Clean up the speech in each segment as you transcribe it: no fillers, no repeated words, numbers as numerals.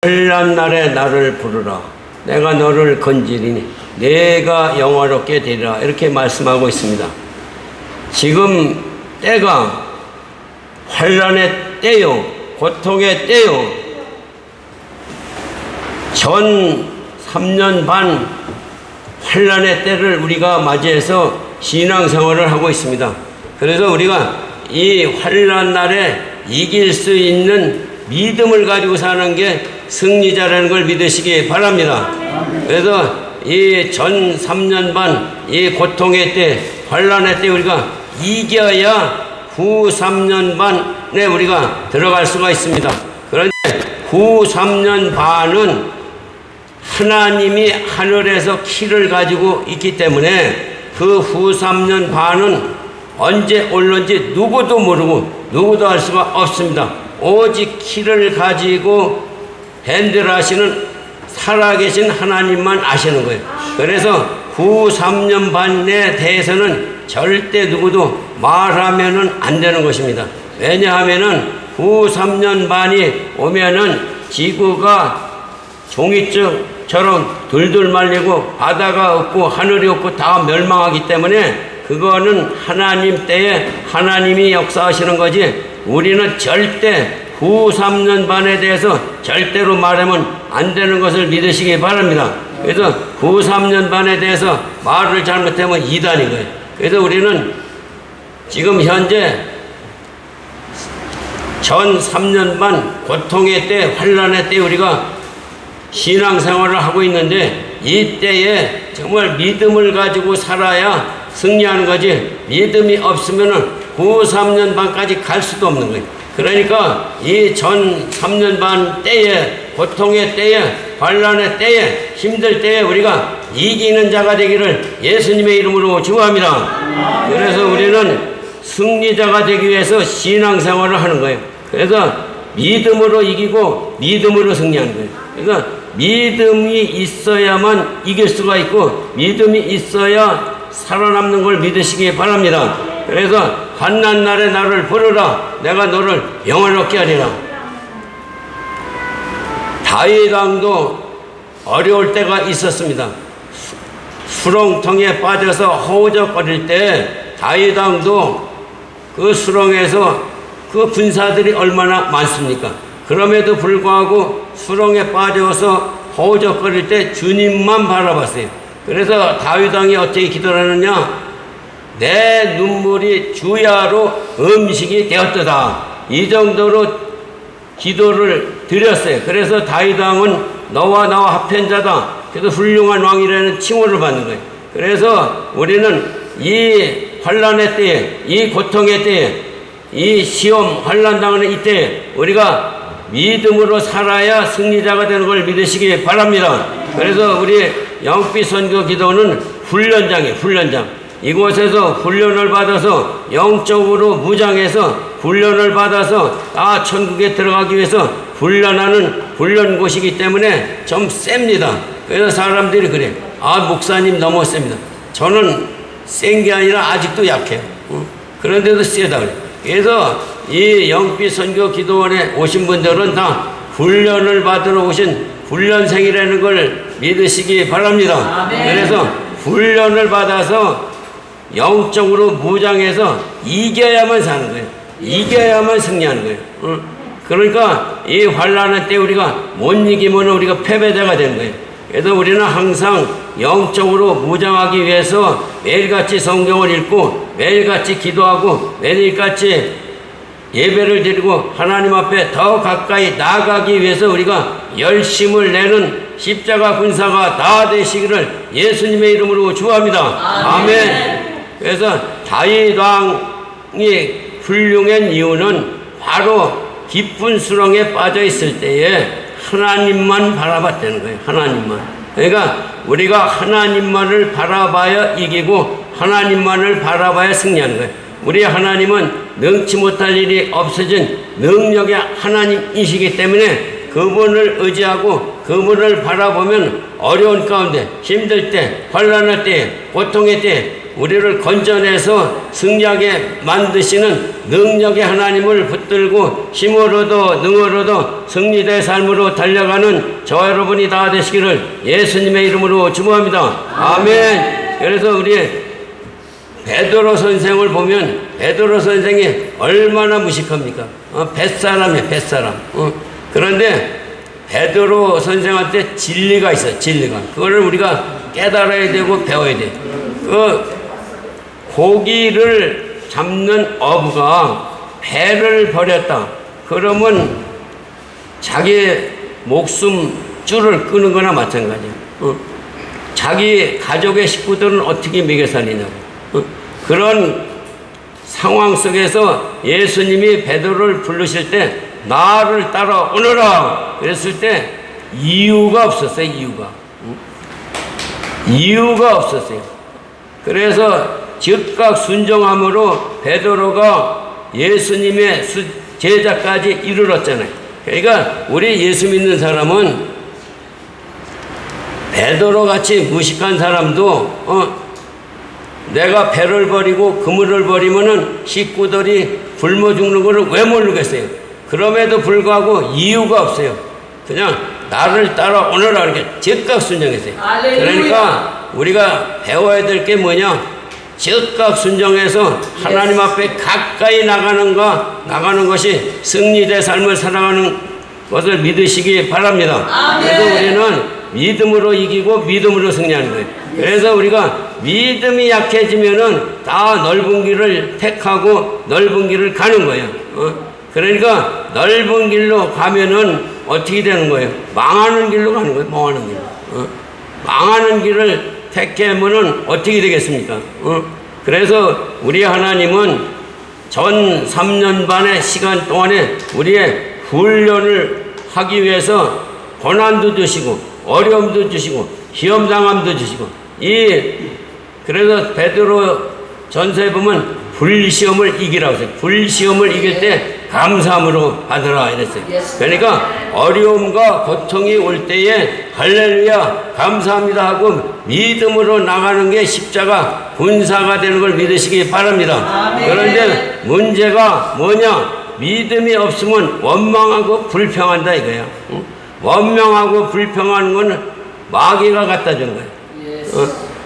환난 날에 나를 부르라. 내가 너를 건지리니 내가 영화롭게 되리라. 이렇게 말씀하고 있습니다. 지금 때가 환난의 때요, 고통의 때요. 전 3년 반 환난의 때를 우리가 맞이해서 신앙생활을 하고 있습니다. 그래서 우리가 이 환난 날에 이길 수 있는 믿음을 가지고 사는 게 승리자라는 걸 믿으시기 바랍니다. 그래서 이 전 3년 반 이 고통의 때, 환난의 때 우리가 이겨야 후 3년 반에 우리가 들어갈 수가 있습니다. 그런데 후 3년 반은 하나님이 하늘에서 키를 가지고 있기 때문에 그 후 3년 반은 언제 올는지 누구도 모르고 누구도 알 수가 없습니다. 오직 키를 가지고 핸들하시는 살아계신 하나님만 아시는 거예요. 그래서 후 3년 반에 대해서는 절대 누구도 말하면은 안 되는 것입니다. 왜냐하면은 후 3년 반이 오면은 지구가 종이처럼 둘둘 말리고 바다가 없고 하늘이 없고 다 멸망하기 때문에 그거는 하나님 때에 하나님이 역사하시는 거지 우리는 절대 후 3년 반에 대해서 절대로 말하면 안 되는 것을 믿으시기 바랍니다. 그래서 후 3년 반에 대해서 말을 잘못하면 이단인 거예요. 그래서 우리는 지금 현재 전 3년 반 고통의 때, 환난의 때 우리가 신앙생활을 하고 있는데 이 때에 정말 믿음을 가지고 살아야 승리하는 거지 믿음이 없으면 후 3년 반까지 갈 수도 없는 거예요. 그러니까 이 전 3년 반 때에 고통의 때에 환난의 때에 힘들 때에 우리가 이기는 자가 되기를 예수님의 이름으로 축원합니다. 그래서 우리는 승리자가 되기 위해서 신앙생활을 하는 거예요. 그래서 믿음으로 이기고 믿음으로 승리하는 거예요. 그러니까 믿음이 있어야만 이길 수가 있고 믿음이 있어야 살아남는 걸 믿으시기 바랍니다. 그래서 환난 날에 나를 부르라. 내가 너를 영원롭게 하리라. 다윗 왕도 어려울 때가 있었습니다. 수렁통에 빠져서 허우적거릴 때 다윗 왕도 그 수렁에서 그 군사들이 얼마나 많습니까? 그럼에도 불구하고 수렁에 빠져서 허우적거릴 때 주님만 바라봤어요. 그래서 다윗 왕이 어떻게 기도를 하느냐? 내 눈물이 주야로 음식이 되었도다. 이 정도로 기도를 드렸어요. 그래서 다윗 왕은 너와 나와 합한 자다. 그래서 훌륭한 왕이라는 칭호를 받는 거예요. 그래서 우리는 이 환난의 때에, 이 고통의 때에, 이 시험 환난 당하는 이때에 우리가 믿음으로 살아야 승리자가 되는 걸 믿으시기 바랍니다. 그래서 우리 영빛 선교 기도는 훈련장이에요. 훈련장. 이곳에서 훈련을 받아서 영적으로 무장해서 훈련을 받아서 다 천국에 들어가기 위해서 훈련하는 훈련 곳이기 때문에 좀 셉니다. 그래서 사람들이 그래. 아, 목사님 너무 셉니다. 저는 센 게 아니라 아직도 약해요. 그런데도 세다 그래. 그래서 이 영빛 선교 기도원에 오신 분들은 다 훈련을 받으러 오신 훈련생이라는 걸 믿으시기 바랍니다. 아멘. 그래서 훈련을 받아서 영적으로 무장해서 이겨야만 사는 거예요. 이겨야만 승리하는 거예요. 그러니까 이 환난의 때 우리가 못 이기면 우리가 패배자가 되는 거예요. 그래서 우리는 항상 영적으로 무장하기 위해서 매일같이 성경을 읽고 매일같이 기도하고 매일같이 예배를 드리고 하나님 앞에 더 가까이 나아가기 위해서 우리가 열심을 내는 십자가 군사가 다 되시기를 예수님의 이름으로 축원합니다. 아멘. 그래서 다윗 왕이 훌륭한 이유는 바로 깊은 수렁에 빠져 있을 때에 하나님만 바라봤다는 거예요. 하나님만. 그러니까 우리가 하나님만을 바라봐야 이기고 하나님만을 바라봐야 승리하는 거예요. 우리 하나님은 능치 못할 일이 없어진 능력의 하나님이시기 때문에 그분을 의지하고 그분을 바라보면 어려운 가운데 힘들 때 환난할 때 고통의 때 우리를 건져내서 승리하게 만드시는 능력의 하나님을 붙들고 힘으로도 능으로도 승리의 삶으로 달려가는 저와 여러분이 다 되시기를 예수님의 이름으로 축복합니다. 아멘. 그래서 우리 베드로 선생을 보면 베드로 선생이 얼마나 무식합니까? 뱃사람이에요, 뱃사람. 그런데 베드로 선생한테 진리가 있어요, 진리가. 그거를 우리가 깨달아야 되고 배워야 돼. 그 고기를 잡는 어부가 배를 버렸다. 그러면 자기 목숨 줄을 끄는 거나 마찬가지야. 자기 가족의 식구들은 어떻게 먹여 살리냐고. 그런 상황 속에서 예수님이 베드로를 부르실 때 나를 따라오너라 그랬을 때 이유가 없었어요. 이유가 없었어요. 그래서 즉각 순종함으로 베드로가 예수님의 제자까지 이르렀잖아요. 그러니까 우리 예수 믿는 사람은 베드로 같이 무식한 사람도 내가 배를 버리고 그물을 버리면은 식구들이 굶어 죽는 것을 왜 모르겠어요. 그럼에도 불구하고 이유가 없어요. 그냥 나를 따라오너라 이렇게 즉각 순종했어요. 그러니까 우리가 배워야 될 게 뭐냐? 즉각 순종해서 하나님 앞에 가까이 나가는 것이 승리의 삶을 살아가는 것을 믿으시기 바랍니다. 그래서 우리는 믿음으로 이기고 믿음으로 승리하는 거예요. 그래서 우리가 믿음이 약해지면은 다 넓은 길을 택하고 넓은 길을 가는 거예요. 그러니까 넓은 길로 가면은 어떻게 되는 거예요? 망하는 길로 가는 거예요. 망하는 길로. 망하는 길을 택하면은 어떻게 되겠습니까? 그래서 우리 하나님은 전 3년 반의 시간 동안에 우리의 훈련을 하기 위해서 고난도 주시고 어려움도 주시고 시험당함도 주시고 그래서 베드로 전서에 보면 불시험을 이기라고 했어요. 불시험을 이길 때 감사함으로 받으라 이랬어요. 그러니까 어려움과 고통이 올 때에 할렐루야 감사합니다 하고 믿음으로 나가는 게 십자가 군사가 되는 걸 믿으시기 바랍니다. 그런데 문제가 뭐냐? 믿음이 없으면 원망하고 불평한다 이거야. 원망하고 불평하는 건 마귀가 갖다 준 거야.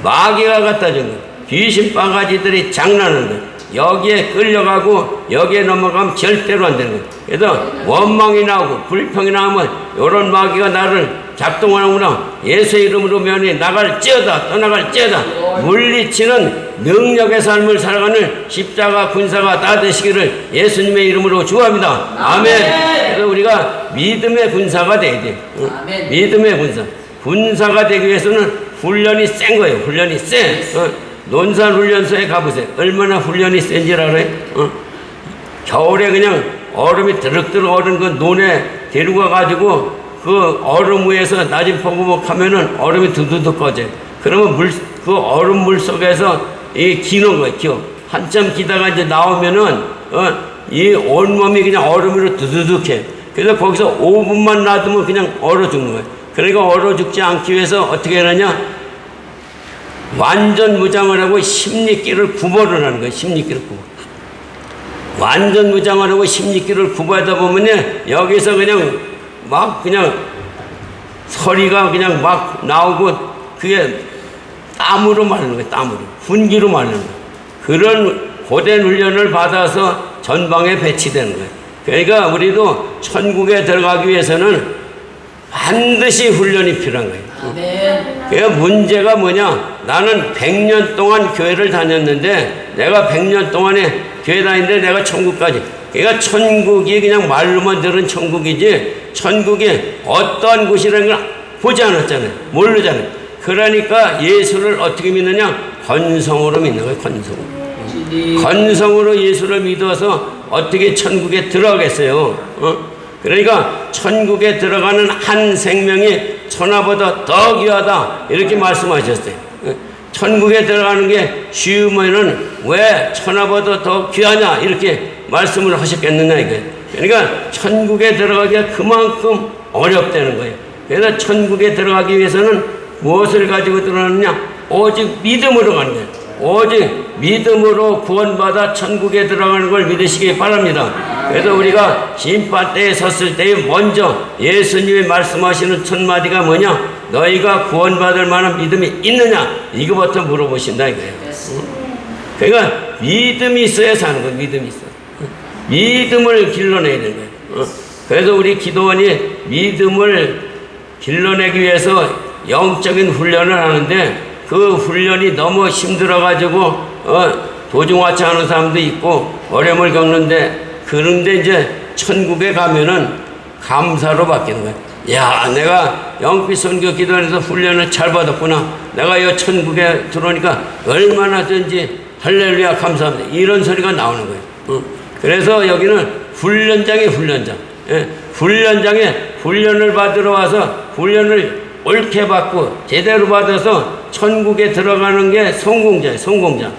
마귀가 갖다 준 거야. 귀신 바가지들이 장난하는 거야. 여기에 끌려가고 여기에 넘어가면 절대로 안 되는 거예요. 그래서 원망이 나오고 불평이 나오면 이런 마귀가 나를 작동하는구나. 예수의 이름으로 면이 나갈지어다 떠나갈지어다 물리치는 능력의 삶을 살아가는 십자가 군사가 다 되시기를 예수님의 이름으로 축원합니다. 아멘. 그래서 우리가 믿음의 군사가 돼야 돼. 믿음의 군사가 되기 위해서는 훈련이 센 거예요. 훈련이 세. 논산훈련소에 가보세요. 얼마나 훈련이 센지 알아요? 겨울에 그냥 얼음이 드럭드럭 얼은 그 논에 데리고 가가지고 그 얼음 위에서 낮은 포구목 하면은 얼음이 두두둑 꺼져요. 그러면 그 얼음 물 속에서 기는 거예요. 기어. 한참 기다가 이제 나오면은 이 온몸이 그냥 얼음으로 두두둑해. 그래서 거기서 5분만 놔두면 그냥 얼어 죽는 거예요. 그러니까 얼어 죽지 않기 위해서 어떻게 하느냐? 완전 무장을 하고 십리길을 구보를 하는 거예요. 십리길을 구보. 완전 무장을 하고 십리길을 구보하다 보면 여기서 그냥 서리가 그냥 막 나오고 그게 땀으로 마르는 거예요. 땀으로. 훈기로 마르는 거예요. 그런 고된 훈련을 받아서 전방에 배치되는 거예요. 그러니까 우리도 천국에 들어가기 위해서는 반드시 훈련이 필요한 거예요. 그 문제가 뭐냐? 나는 100년 동안 교회를 다녔는데 내가 100년 동안에 교회 다니는데 내가 천국까지. 그러니까 천국이 그냥 말로만 들은 천국이지 천국이 어떠한 곳이라는 걸 보지 않았잖아요. 모르잖아요. 그러니까 예수를 어떻게 믿느냐? 건성으로 믿는 거예요. 건성으로 예수를 믿어서 어떻게 천국에 들어가겠어요? 그러니까 천국에 들어가는 한 생명이 천하보다 더 귀하다 이렇게 말씀하셨어요. 천국에 들어가는 게 쉬우면은 왜 천하보다 더 귀하냐 이렇게 말씀을 하셨겠느냐 이거예요. 그러니까 천국에 들어가기가 그만큼 어렵다는 거예요. 그래서 천국에 들어가기 위해서는 무엇을 가지고 들어가느냐? 오직 믿음으로 가는 거예요. 오직 믿음으로 구원받아 천국에 들어가는 걸 믿으시기 바랍니다. 그래서 우리가 심판대에 섰을 때 먼저 예수님이 말씀하시는 첫 마디가 뭐냐? 너희가 구원받을 만한 믿음이 있느냐? 이거부터 물어보신다 이거예요. 그러니까 믿음이 있어야 사는 거예요. 믿음이 있어. 믿음을 길러내야 되는 거예요. 그래서 우리 기도원이 믿음을 길러내기 위해서 영적인 훈련을 하는데 그 훈련이 너무 힘들어가지고 도중화차 하는 사람도 있고 어려움을 겪는데, 그런데 이제 천국에 가면은 감사로 바뀌는 거예요. 야, 내가 영빛 선교 기도원에서 훈련을 잘 받았구나. 내가 이 천국에 들어오니까 얼마나든지 할렐루야 감사합니다. 이런 소리가 나오는 거예요. 그래서 여기는 훈련장이 훈련장. 예, 훈련장에 훈련을 받으러 와서 훈련을 옳게 받고 제대로 받아서 천국에 들어가는 게 성공자예요. 성공자.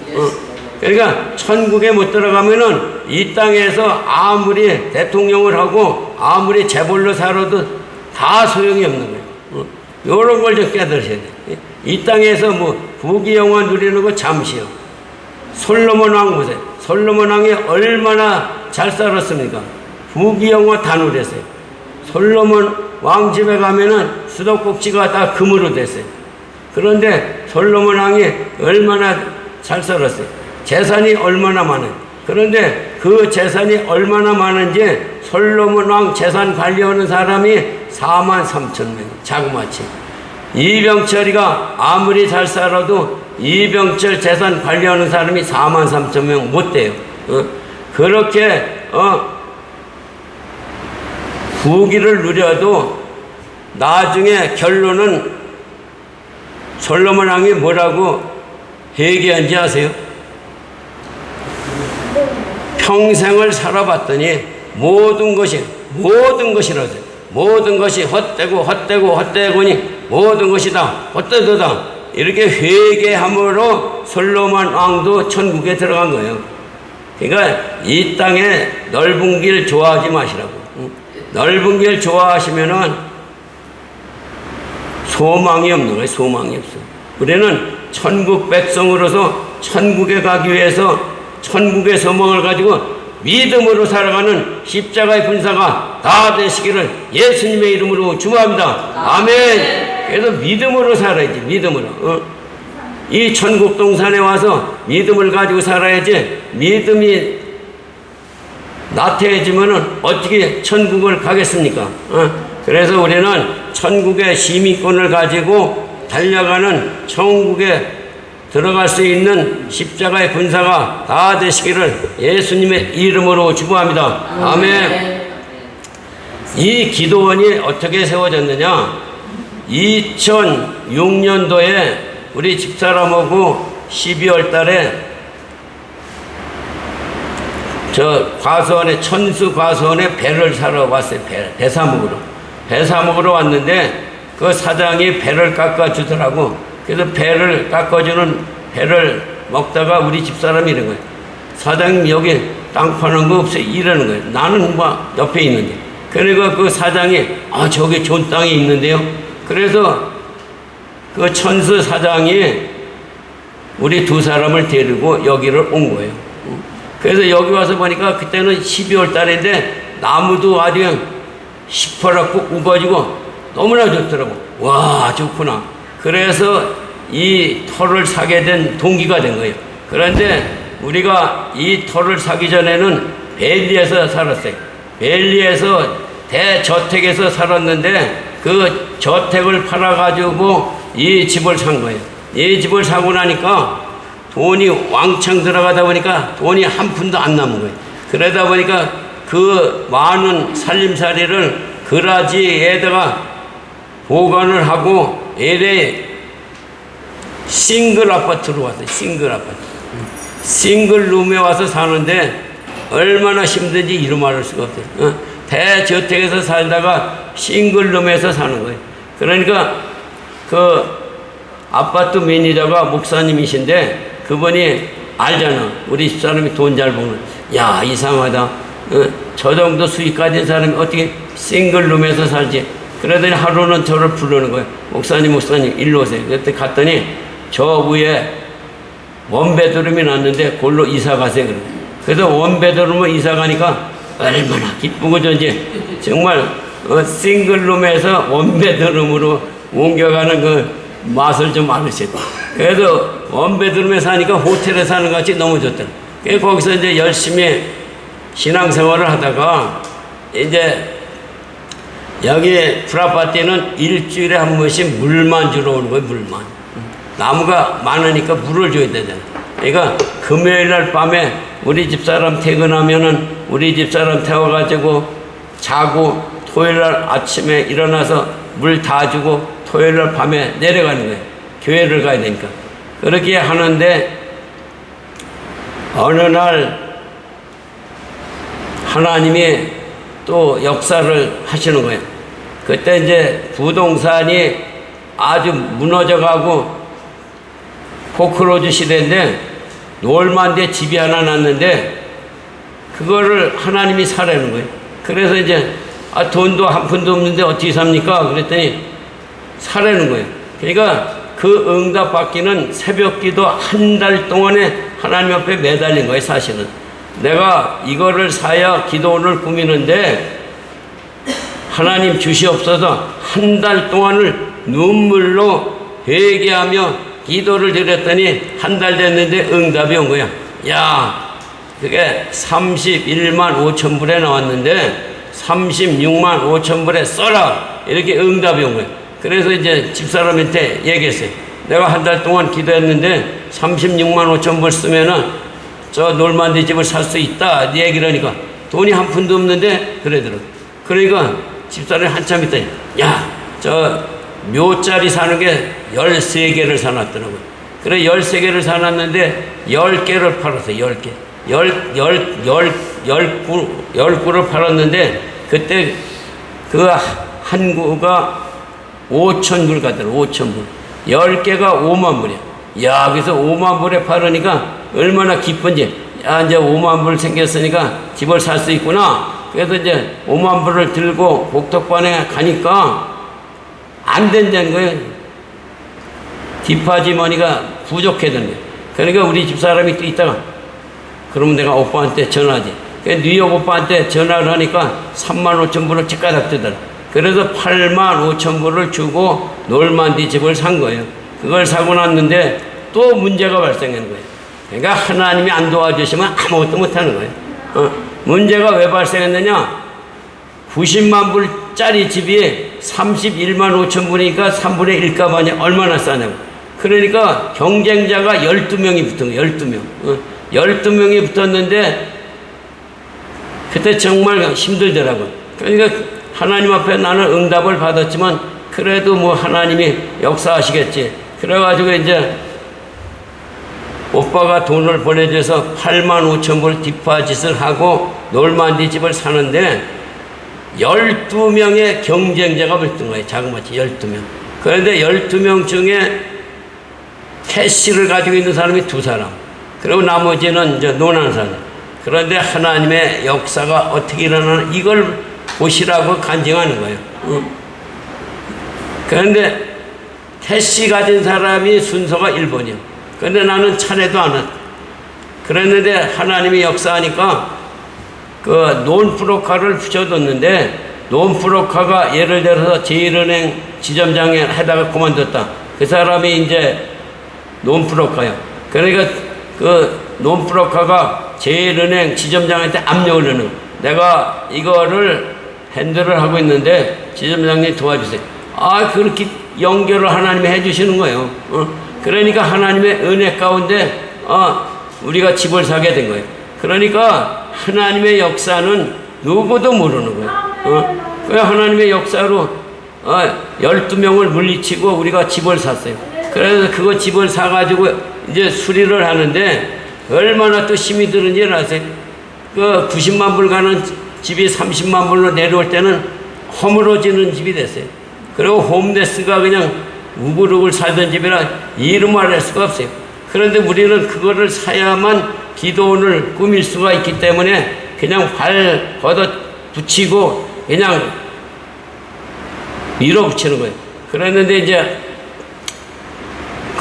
그러니까 천국에 못 들어가면은 이 땅에서 아무리 대통령을 하고 아무리 재벌로 살아도 다 소용이 없는 거예요. 이런 걸 좀 깨달으셔야 돼요. 이 땅에서 뭐 부귀영화 누리는 거 잠시요. 솔로몬 왕 보세요. 솔로몬 왕이 얼마나 잘 살았습니까? 부귀영화 다 누렸어요. 솔로몬 왕 집에 가면은 수도꼭지가 다 금으로 됐어요. 그런데 솔로몬 왕이 얼마나 잘 살았어요. 재산이 얼마나 많아요. 그런데 그 재산이 얼마나 많은지 솔로몬 왕 재산 관리하는 사람이 43,000명, 자그마치. 이병철이가 아무리 잘 살아도 이병철 재산 관리하는 사람이 43,000명 못 돼요. 그렇게 부귀를 누려도 나중에 결론은 솔로몬 왕이 뭐라고 회개한지 아세요? 평생을 살아봤더니 모든 것이라서 모든 것이 헛되고니 모든 것이 다 헛되도다. 이렇게 회개함으로 솔로몬 왕도 천국에 들어간 거예요. 그러니까 이 땅에 넓은 길 좋아하지 마시라고. 넓은 길 좋아하시면은 소망이 없는 거예요. 소망이 없어. 우리는 천국 백성으로서 천국에 가기 위해서 천국의 소망을 가지고 믿음으로 살아가는 십자가의 군사가 다 되시기를 예수님의 이름으로 축원합니다. 아멘. 그래서 믿음으로 살아야지. 믿음으로. 이 천국 동산에 와서 믿음을 가지고 살아야지. 믿음이 나태해지면은 어떻게 천국을 가겠습니까? 그래서 우리는 천국의 시민권을 가지고 달려가는 천국에 들어갈 수 있는 십자가의 군사가 다 되시기를 예수님의 이름으로 축원합니다. 아멘. 이 기도원이 어떻게 세워졌느냐? 2006년도에 우리 집사람하고 12월 달에 저 과수원에, 천수 과수원에 배를 사러 왔어요. 배 사 먹으러 왔는데 그 사장이 배를 깎아주더라고. 그래서 배를 깎아주는 배를 먹다가 우리 집사람이 이런 거예요. 사장님 여기 땅 파는 거 없어요? 이러는 거예요. 나는 뭐 옆에 있는데. 그러니까 그 사장이 저기 좋은 땅이 있는데요. 그래서 그 천수 사장이 우리 두 사람을 데리고 여기를 온 거예요. 그래서 여기 와서 보니까 그때는 12월 달인데 나무도 아주 그냥 시퍼렇고 우거지고 너무나 좋더라고. 와, 좋구나. 그래서 이 터를 사게 된 동기가 된 거예요. 그런데 우리가 이 터를 사기 전에는 벨리에서 살았어요. 벨리에서 대저택에서 살았는데 그 저택을 팔아가지고 이 집을 산 거예요. 이 집을 사고 나니까 돈이 왕창 들어가다 보니까 돈이 한 푼도 안 남은 거예요. 그러다 보니까 그 많은 살림살이를 그라지에다가 보관을 하고 LA 싱글 아파트로 왔어요. 싱글 아파트. 싱글 룸에 와서 사는데 얼마나 힘든지 이루 말할 수가 없어요. 대저택에서 살다가 싱글 룸에서 사는 거예요. 그러니까 그 아파트 매니저가 목사님이신데 그분이 알잖아. 우리 집사람이 돈 잘 버는. 야, 이상하다. 저 정도 수익 가진 사람이 어떻게 싱글룸에서 살지? 그러더니 하루는 저를 부르는 거예요. 목사님 일로 오세요. 그때 갔더니 저 위에 원베드룸이 났는데 그걸로 이사 가세요. 그래서 원베드룸으로 이사 가니까 얼마나 기쁘고 전지 정말 싱글룸에서 원베드룸으로 옮겨가는 그 맛을 좀 알으시고, 그래도 원베드룸에 사니까 호텔에 사는 것 같이 너무 좋더라. 그래서 거기서 이제 열심히 신앙생활을 하다가 이제 여기 풀아파트에는 일주일에 한 번씩 물만 주러 오는 거예요. 물만. 나무가 많으니까 물을 줘야 되잖아. 그러니까 금요일 날 밤에 우리 집사람 퇴근하면은 우리 집사람 태워가지고 자고 토요일 날 아침에 일어나서 물 다 주고 토요일 날 밤에 내려가는 거예요. 교회를 가야 되니까. 그렇게 하는데 어느 날 하나님이 또 역사를 하시는 거예요. 그때 이제 부동산이 아주 무너져가고 포크로즈 시대인데 노을만대 집이 하나 났는데 그거를 하나님이 사라는 거예요. 그래서 이제 돈도 한 푼도 없는데 어떻게 삽니까? 그랬더니 사라는 거예요. 그러니까 그 응답 받기는 새벽 기도 한 달 동안에 하나님 앞에 매달린 거예요. 사실은 내가 이거를 사야 기도원을 꾸미는데 하나님 주시옵소서 한 달 동안을 눈물로 회개하며 기도를 드렸더니 한 달 됐는데 응답이 온 거야. 야, 그게 31만 5천 불에 나왔는데 36만 5천 불에 써라, 이렇게 응답이 온 거야. 그래서 이제 집사람한테 얘기했어요. 내가 한 달 동안 기도했는데 36만 5천 불 쓰면은 저 놀만디 집을 살 수 있다, 네 얘기를 하니까 돈이 한 푼도 없는데 그러더라고. 그러니까 집사람이 한참 있더니 야, 저 묘짜리 사는 게 13개를 사놨더라고요. 그래 13개를 사놨는데 10개를 팔았어요. 10개. 10구를 팔았는데 그때 그 한 구가 5천 불 가더라고. 5천 불. 10개가 5만 불이야. 야, 그래서 5만 불에 팔으니까 얼마나 기쁜지. 야, 이제 5만 불 생겼으니까 집을 살 수 있구나. 그래서 이제 5만 불을 들고 복덕반에 가니까 안 된다는 거예요. 디파지 머니가 부족해던 거예요. 그러니까 우리 집사람이 또 있다가 그러면 내가 오빠한테 전화하지. 뉴욕 오빠한테 전화를 하니까 3만 5천 불을 집가닥 주더라. 그래서 8만 5천 불을 주고 놀만디 집을 산 거예요. 그걸 사고 났는데 또 문제가 발생하는 거예요. 그러니까 하나님이 안 도와주시면 아무것도 못하는 거예요. 문제가 왜 발생했느냐? 90만 불짜리 집이 31만 5천 불이니까 3분의 1값 얼마나 싸냐고. 그러니까 경쟁자가 12명이 붙은 거예요. 12명. 12명이 붙었는데 그때 정말 힘들더라고요. 그러니까 하나님 앞에 나는 응답을 받았지만 그래도 뭐 하나님이 역사하시겠지. 그래가지고 이제 오빠가 돈을 보내줘서 8만 5천 불 디파짓을 하고 놀만디 집을 사는데 12명의 경쟁자가 붙은 거예요. 자그마치 12명. 그런데 12명 중에 캐시를 가지고 있는 사람이 2사람. 그리고 나머지는 이제 논하는 사람. 그런데 하나님의 역사가 어떻게 일어나나 이걸 보시라고 간증하는 거예요. 그런데 캐시 가진 사람이 순서가 1번이요. 그런데 나는 차례도 안 왔다. 그랬는데 하나님이 역사하니까 그 논프로카를 붙여뒀는데 논프로카가 예를 들어서 제1은행 지점장에 해다가 그만뒀다. 그 사람이 이제 논프로카요. 그러니까 그 논프로카가 제1은행 지점장한테 압력을 넣는 거예요. 내가 이거를 핸들을 하고 있는데 지점장님 도와주세요. 아, 그렇게 연결을 하나님이 해주시는 거예요. 그러니까 하나님의 은혜 가운데 우리가 집을 사게 된 거예요. 그러니까 하나님의 역사는 누구도 모르는 거예요. 그 하나님의 역사로 12명을 물리치고 우리가 집을 샀어요. 그래서 그거 집을 사가지고 이제 수리를 하는데 얼마나 또 힘이 드는지 아세요? 그 90만 불 가는 집이 30만 불로 내려올 때는 허물어지는 집이 됐어요. 그리고 홈레스가 그냥 우글우글 살던 집이라 이름을 할 수가 없어요. 그런데 우리는 그거를 사야만 기도원을 꾸밀 수가 있기 때문에 그냥 발 걷어 붙이고 그냥 밀어붙이는 거예요. 그랬는데 이제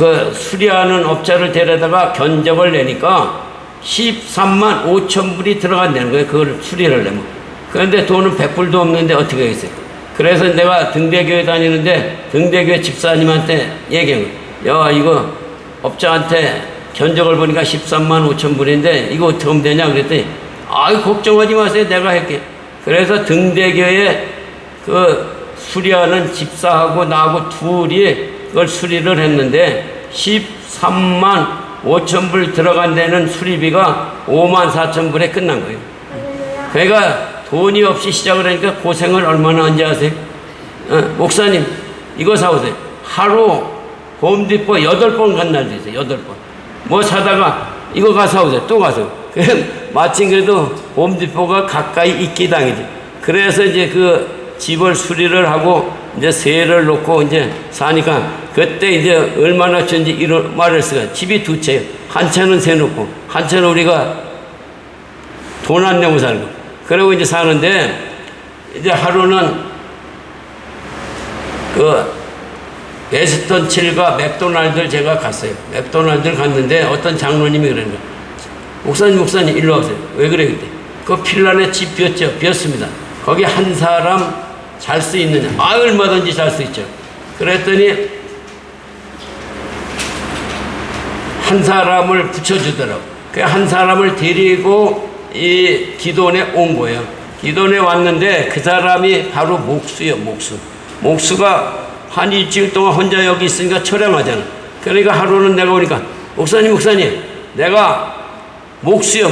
그 수리하는 업자를 데려다가 견적을 내니까 13만 5천 불이 들어간다는 거예요. 그걸 수리를 내면. 그런데 돈은 100불도 없는데 어떻게 하겠어요? 그래서 내가 등대교회 다니는데 등대교회 집사님한테 얘기한 거예요. 야, 이거 업자한테 견적을 보니까 13만 5천 불인데 이거 어떻게 하면 되냐 그랬더니 아이 걱정하지 마세요. 내가 할게. 그래서 등대교회 그 수리하는 집사하고 나하고 둘이 그걸 수리를 했는데 13만 5천 불 들어간 데는 수리비가 5만 4천 불에 끝난 거예요. 그러니까 돈이 없이 시작을 하니까 고생을 얼마나 한지 아세요? 목사님 이거 사오세요. 하루 홈디포 8번 간 날도 있어요. 8번. 뭐 사다가 이거 가서 사오세요. 또 가서. 마침 그래도 홈디포가 가까이 있기 당이지. 그래서 이제 그 집을 수리를 하고 이제 세를 놓고 이제 사니까 그때 이제 얼마나 좋은지 이런 말을 했어요. 집이 두 채예요. 한 채는 세 놓고 한 채는 우리가 돈 안 내고 살고 그러고 이제 사는데 이제 하루는 그 웨스턴 7과 맥도날드를 제가 갔어요. 맥도날드를 갔는데 어떤 장로님이 그러는 거예요. 목사님 일로 와보세요. 왜 그래 그때? 그 필란에 집 비었죠. 비었습니다. 거기 한 사람 잘 수 있느냐? 아, 얼마든지 잘 수 있죠. 그랬더니 한 사람을 붙여주더라고. 그 한 사람을 데리고 이 기도원에 온 거예요. 기도원에 왔는데 그 사람이 바로 목수예요. 목수가 한 일주일 동안 혼자 여기 있으니까 처량하잖아. 그러니까 하루는 내가 오니까 목사님 내가 목수요.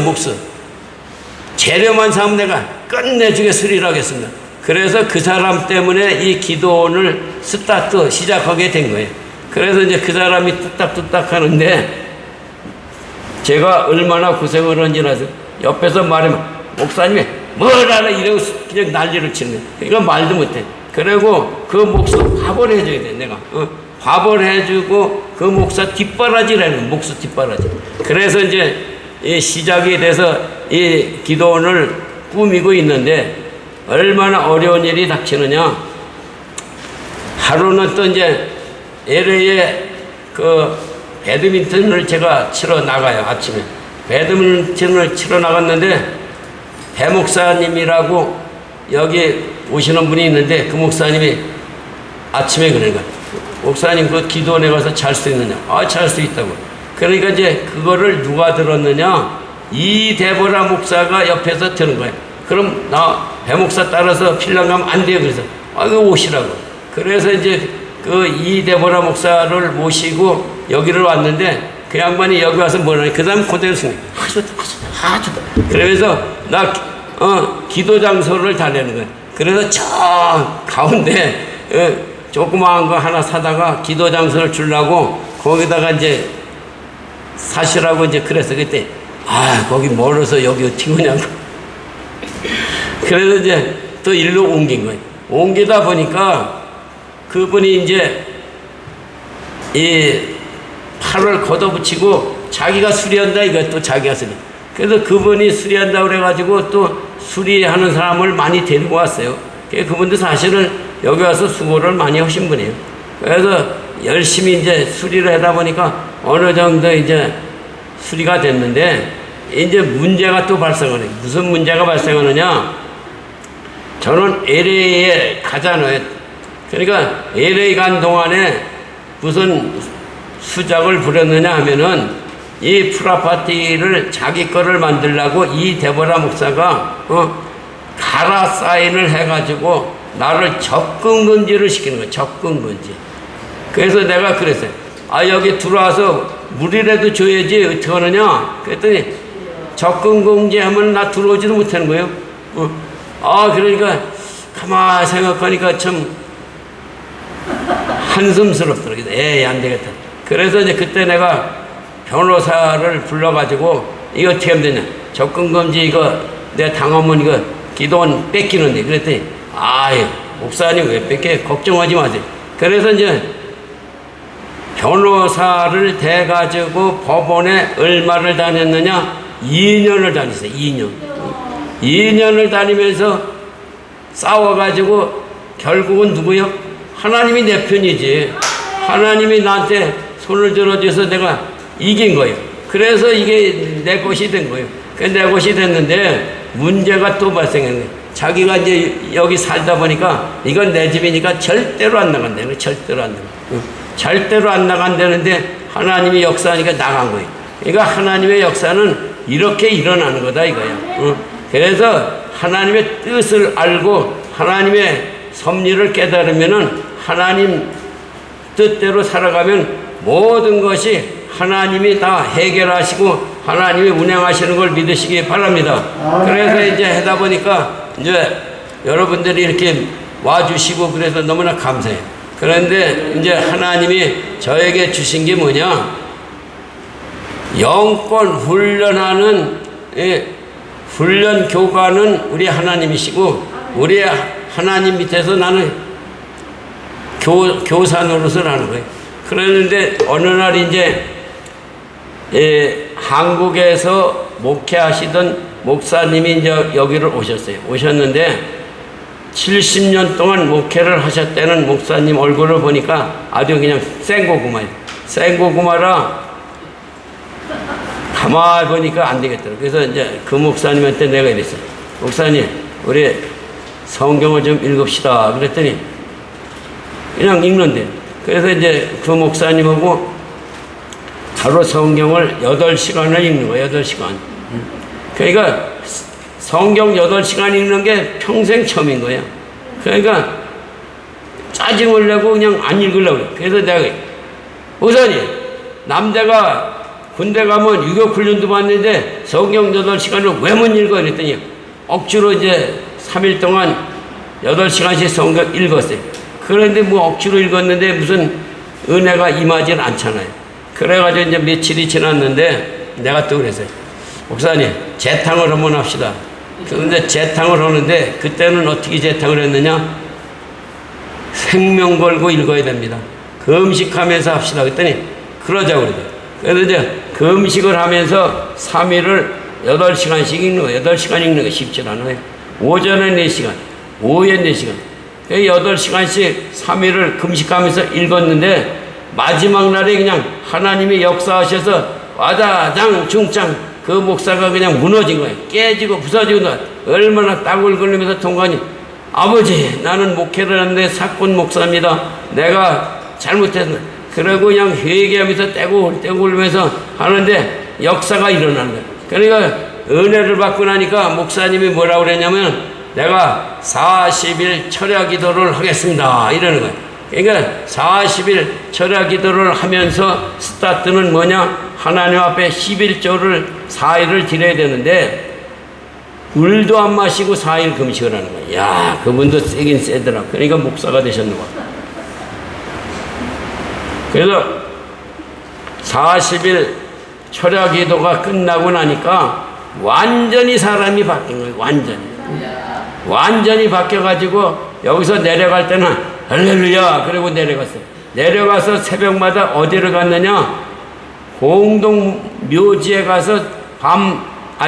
재료만 사면 내가 끝내주게 수리를 하겠습니다. 그래서 그 사람 때문에 이 기도원을 스타트 시작하게 된 거예요. 그래서 이제 그 사람이 뚝딱뚝딱 하는데 제가 얼마나 고생을 한지 아세요? 옆에서 말하면 목사님이 뭘 알아 이러고 그냥 난리를 치는 거예요. 그러니까 말도 못해. 그리고 그 목사 밥을 해줘야 돼. 내가 밥을 해주고 그 목사 뒷바라지라는 거예요. 목사 뒷바라지. 그래서 이제 이 시작이 돼서 이 기도원을 꾸미고 있는데 얼마나 어려운 일이 닥치느냐. 하루는 또 이제 LA에 그 배드민턴을 제가 치러 나가요. 아침에 배드민턴을 치러 나갔는데 배 목사님이라고 여기 오시는 분이 있는데 그 목사님이 아침에 그러니까 목사님 그 기도원에 가서 잘 수 있느냐? 아, 잘 수 있다고. 그러니까 이제 그거를 누가 들었느냐? 이 데보라 목사가 옆에서 들은 거예요. 그럼 나 배 목사 따라서 필랑 가면 안 돼요. 그래서 이거 오시라고. 그래서 이제 그 이 데보라 목사를 모시고 여기를 왔는데 그 양반이 여기 와서 뭐라니 그 다음 그대로 쓰네. 좋다. 그러면서 나 기도 장소를 달래는 거예요. 그래서 저 가운데 조그마한 거 하나 사다가 기도 장소를 주려고 거기다가 이제 사시라고 이제 그래서 그때 거기 멀어서 여기 어떻게 오냐고. 그래서 이제 또 일로 옮긴 거예요. 옮기다 보니까 그분이 이제 이 팔을 걷어붙이고 자기가 수리한다 이것도 자기가 수리. 그래서 그분이 수리한다고 그래가지고 또 수리하는 사람을 많이 데리고 왔어요. 그분도 사실은 여기 와서 수고를 많이 하신 분이에요. 그래서 열심히 이제 수리를 하다 보니까 어느 정도 이제 수리가 됐는데 이제 문제가 또 발생하네. 무슨 문제가 발생하느냐? 저는 LA에 가잖아요. 그러니까 LA 간 동안에 무슨 수작을 부렸느냐 하면은 이 프라파티를 자기 거를 만들려고 이 데보라 목사가 가라 사인을 해가지고 나를 접근금지를 시키는 거예요. 접근금지. 그래서 내가 그랬어요. 여기 들어와서 물이라도 줘야지 어떻게 하느냐? 그랬더니 접근금지 하면 나 들어오지도 못하는 거예요. 그러니까 가만히 생각하니까 참 한숨스럽더라고요. 에이, 안 되겠다. 그래서 이제 그때 내가 변호사를 불러가지고 이거 어떻게 하면 되냐? 접근금지 이거 내가 당하면 이거 기도원 뺏기는데. 그랬더니 목사님 왜 뺏겨? 걱정하지 마세요. 그래서 이제 변호사를 대가지고 법원에 얼마를 다녔느냐? 2년을 다녔어요. 2년을 다니면서 싸워가지고 결국은 누구요? 하나님이 내 편이지. 하나님이 나한테 손을 들어줘서 내가 이긴 거예요. 그래서 이게 내 것이 된 거예요. 내 것이 됐는데 문제가 또 발생했네. 자기가 이제 여기 살다 보니까 이건 내 집이니까 절대로 안 나간다는, 절대로 안 나가. 절대로 안 나간다는데 하나님이 역사하니까 나간 거예요. 그러니까 하나님의 역사는 이렇게 일어나는 거다 이거야. 그래서 하나님의 뜻을 알고 하나님의 섭리를 깨달으면은 하나님 뜻대로 살아가면 모든 것이 하나님이 다 해결하시고 하나님이 운행하시는 걸 믿으시기 바랍니다. 그래서 이제 하다 보니까 이제 여러분들이 이렇게 와주시고 그래서 너무나 감사해요. 그런데 이제 하나님이 저에게 주신 게 뭐냐? 영권 훈련하는 훈련 교관은 우리 하나님이시고 우리 하나님 밑에서 나는 교사 노릇을 하는 거예요. 그러는데 어느 날 이제 한국에서 목회하시던 목사님이 이제 여기를 오셨어요. 오셨는데 70년 동안 목회를 하셨다는 목사님 얼굴을 보니까 아주 그냥 생고구마예요. 생고구마라 가만히 보니까 안 되겠더라고요. 그래서 이제 그 목사님한테 내가 이랬어요. 목사님, 우리 성경을 좀 읽읍시다. 그랬더니 그냥 읽는데. 그래서 이제 그 목사님하고 하루 성경을 8시간을 읽는 거예요. 8시간. 그러니까 성경 8시간 읽는 게 평생 처음인 거예요. 그러니까 짜증을 내고 그냥 안 읽으려고 그래요. 그래서 내가 목사님, 남자가 군대 가면 유교훈련도 받는데 성경 8시간을 왜 못 읽어? 그랬더니 억지로 이제 3일 동안 8시간씩 성경 읽었어요. 그런데 뭐 억지로 읽었는데 무슨 은혜가 임하진 않잖아요. 그래가지고 이제 며칠이 지났는데 내가 또 그랬어요. 목사님, 재탕을 한번 합시다. 그런데 재탕을 하는데 그때는 어떻게 재탕을 했느냐? 생명 걸고 읽어야 됩니다. 금식하면서 합시다. 그랬더니 그러자고 그러더라고요. 그래서 이제 금식을 하면서 3일을 8시간씩 읽는 거예요. 8시간 읽는 거 쉽지 않아요. 오전에 4시간, 오후에 4시간. 8시간씩 3일을 금식하면서 읽었는데 마지막 날에 그냥 하나님이 역사하셔서 와다장 중창 그 목사가 그냥 무너진 거예요. 깨지고 부서지고 얼마나 땀을 흘리면서 통관이 아버지, 나는 목회를 하는데 사건 목사입니다. 내가 잘못했나. 그러고 그냥 회개하면서 떼고 울면서 하는데 역사가 일어나는 거예요. 그러니까 은혜를 받고 나니까 목사님이 뭐라고 그랬냐면 내가 40일 철야 기도를 하겠습니다. 이러는 거예요. 그러니까 40일 철야 기도를 하면서 스타트는 뭐냐? 하나님 앞에 11조를 4일을 드려야 되는데 물도 안 마시고 4일 금식을 하는 거예요. 야, 그분도 세긴 세더라. 그러니까 목사가 되셨는 거야. 그래서 40일 철야 기도가 끝나고 나니까 완전히 사람이 바뀐 거예요. 완전히 바뀌어가지고 여기서 내려갈 때는 할렐루야 그리고 내려갔어요. 내려가서 새벽마다 어디를 갔느냐? 공동묘지에 가서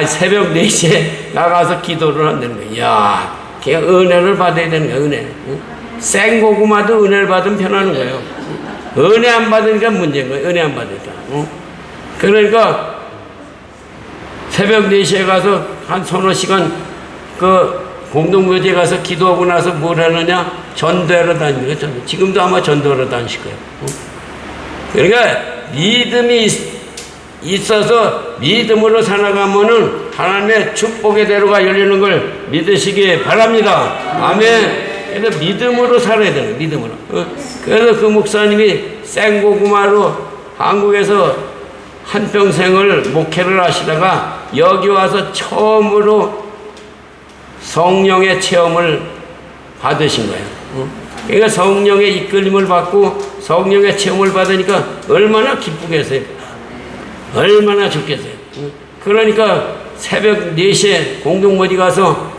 새벽 4시에 나가서 기도를 한다는 거예요. 이야, 그냥 은혜를 받아야 되는 거예요. 은혜. 생고구마도 은혜를 받으면 편하는 거예요. 은혜 안 받으니까 문제인 거예요. 은혜 안 받으니까. 그러니까 새벽 4시에 가서 한 서너 시간 그 공동묘지에 가서 기도하고 나서 뭘 하느냐? 전도하러 다니는 거예요. 지금도 아마 전도하러 다니실 거예요. 그러니까 믿음이 있어서 믿음으로 살아가면은 하나님의 축복의 대로가 열리는 걸 믿으시기 바랍니다. 아멘. 그래서 믿음으로 살아야 되는 거예요. 믿음으로. 그래서 그 목사님이 생고구마로 한국에서 한평생을 목회를 하시다가 여기 와서 처음으로 성령의 체험을 받으신 거예요. 그러니까 성령의 이끌림을 받고 성령의 체험을 받으니까 얼마나 기쁘겠어요. 얼마나 좋겠어요. 그러니까 새벽 4시에 공동모지 가서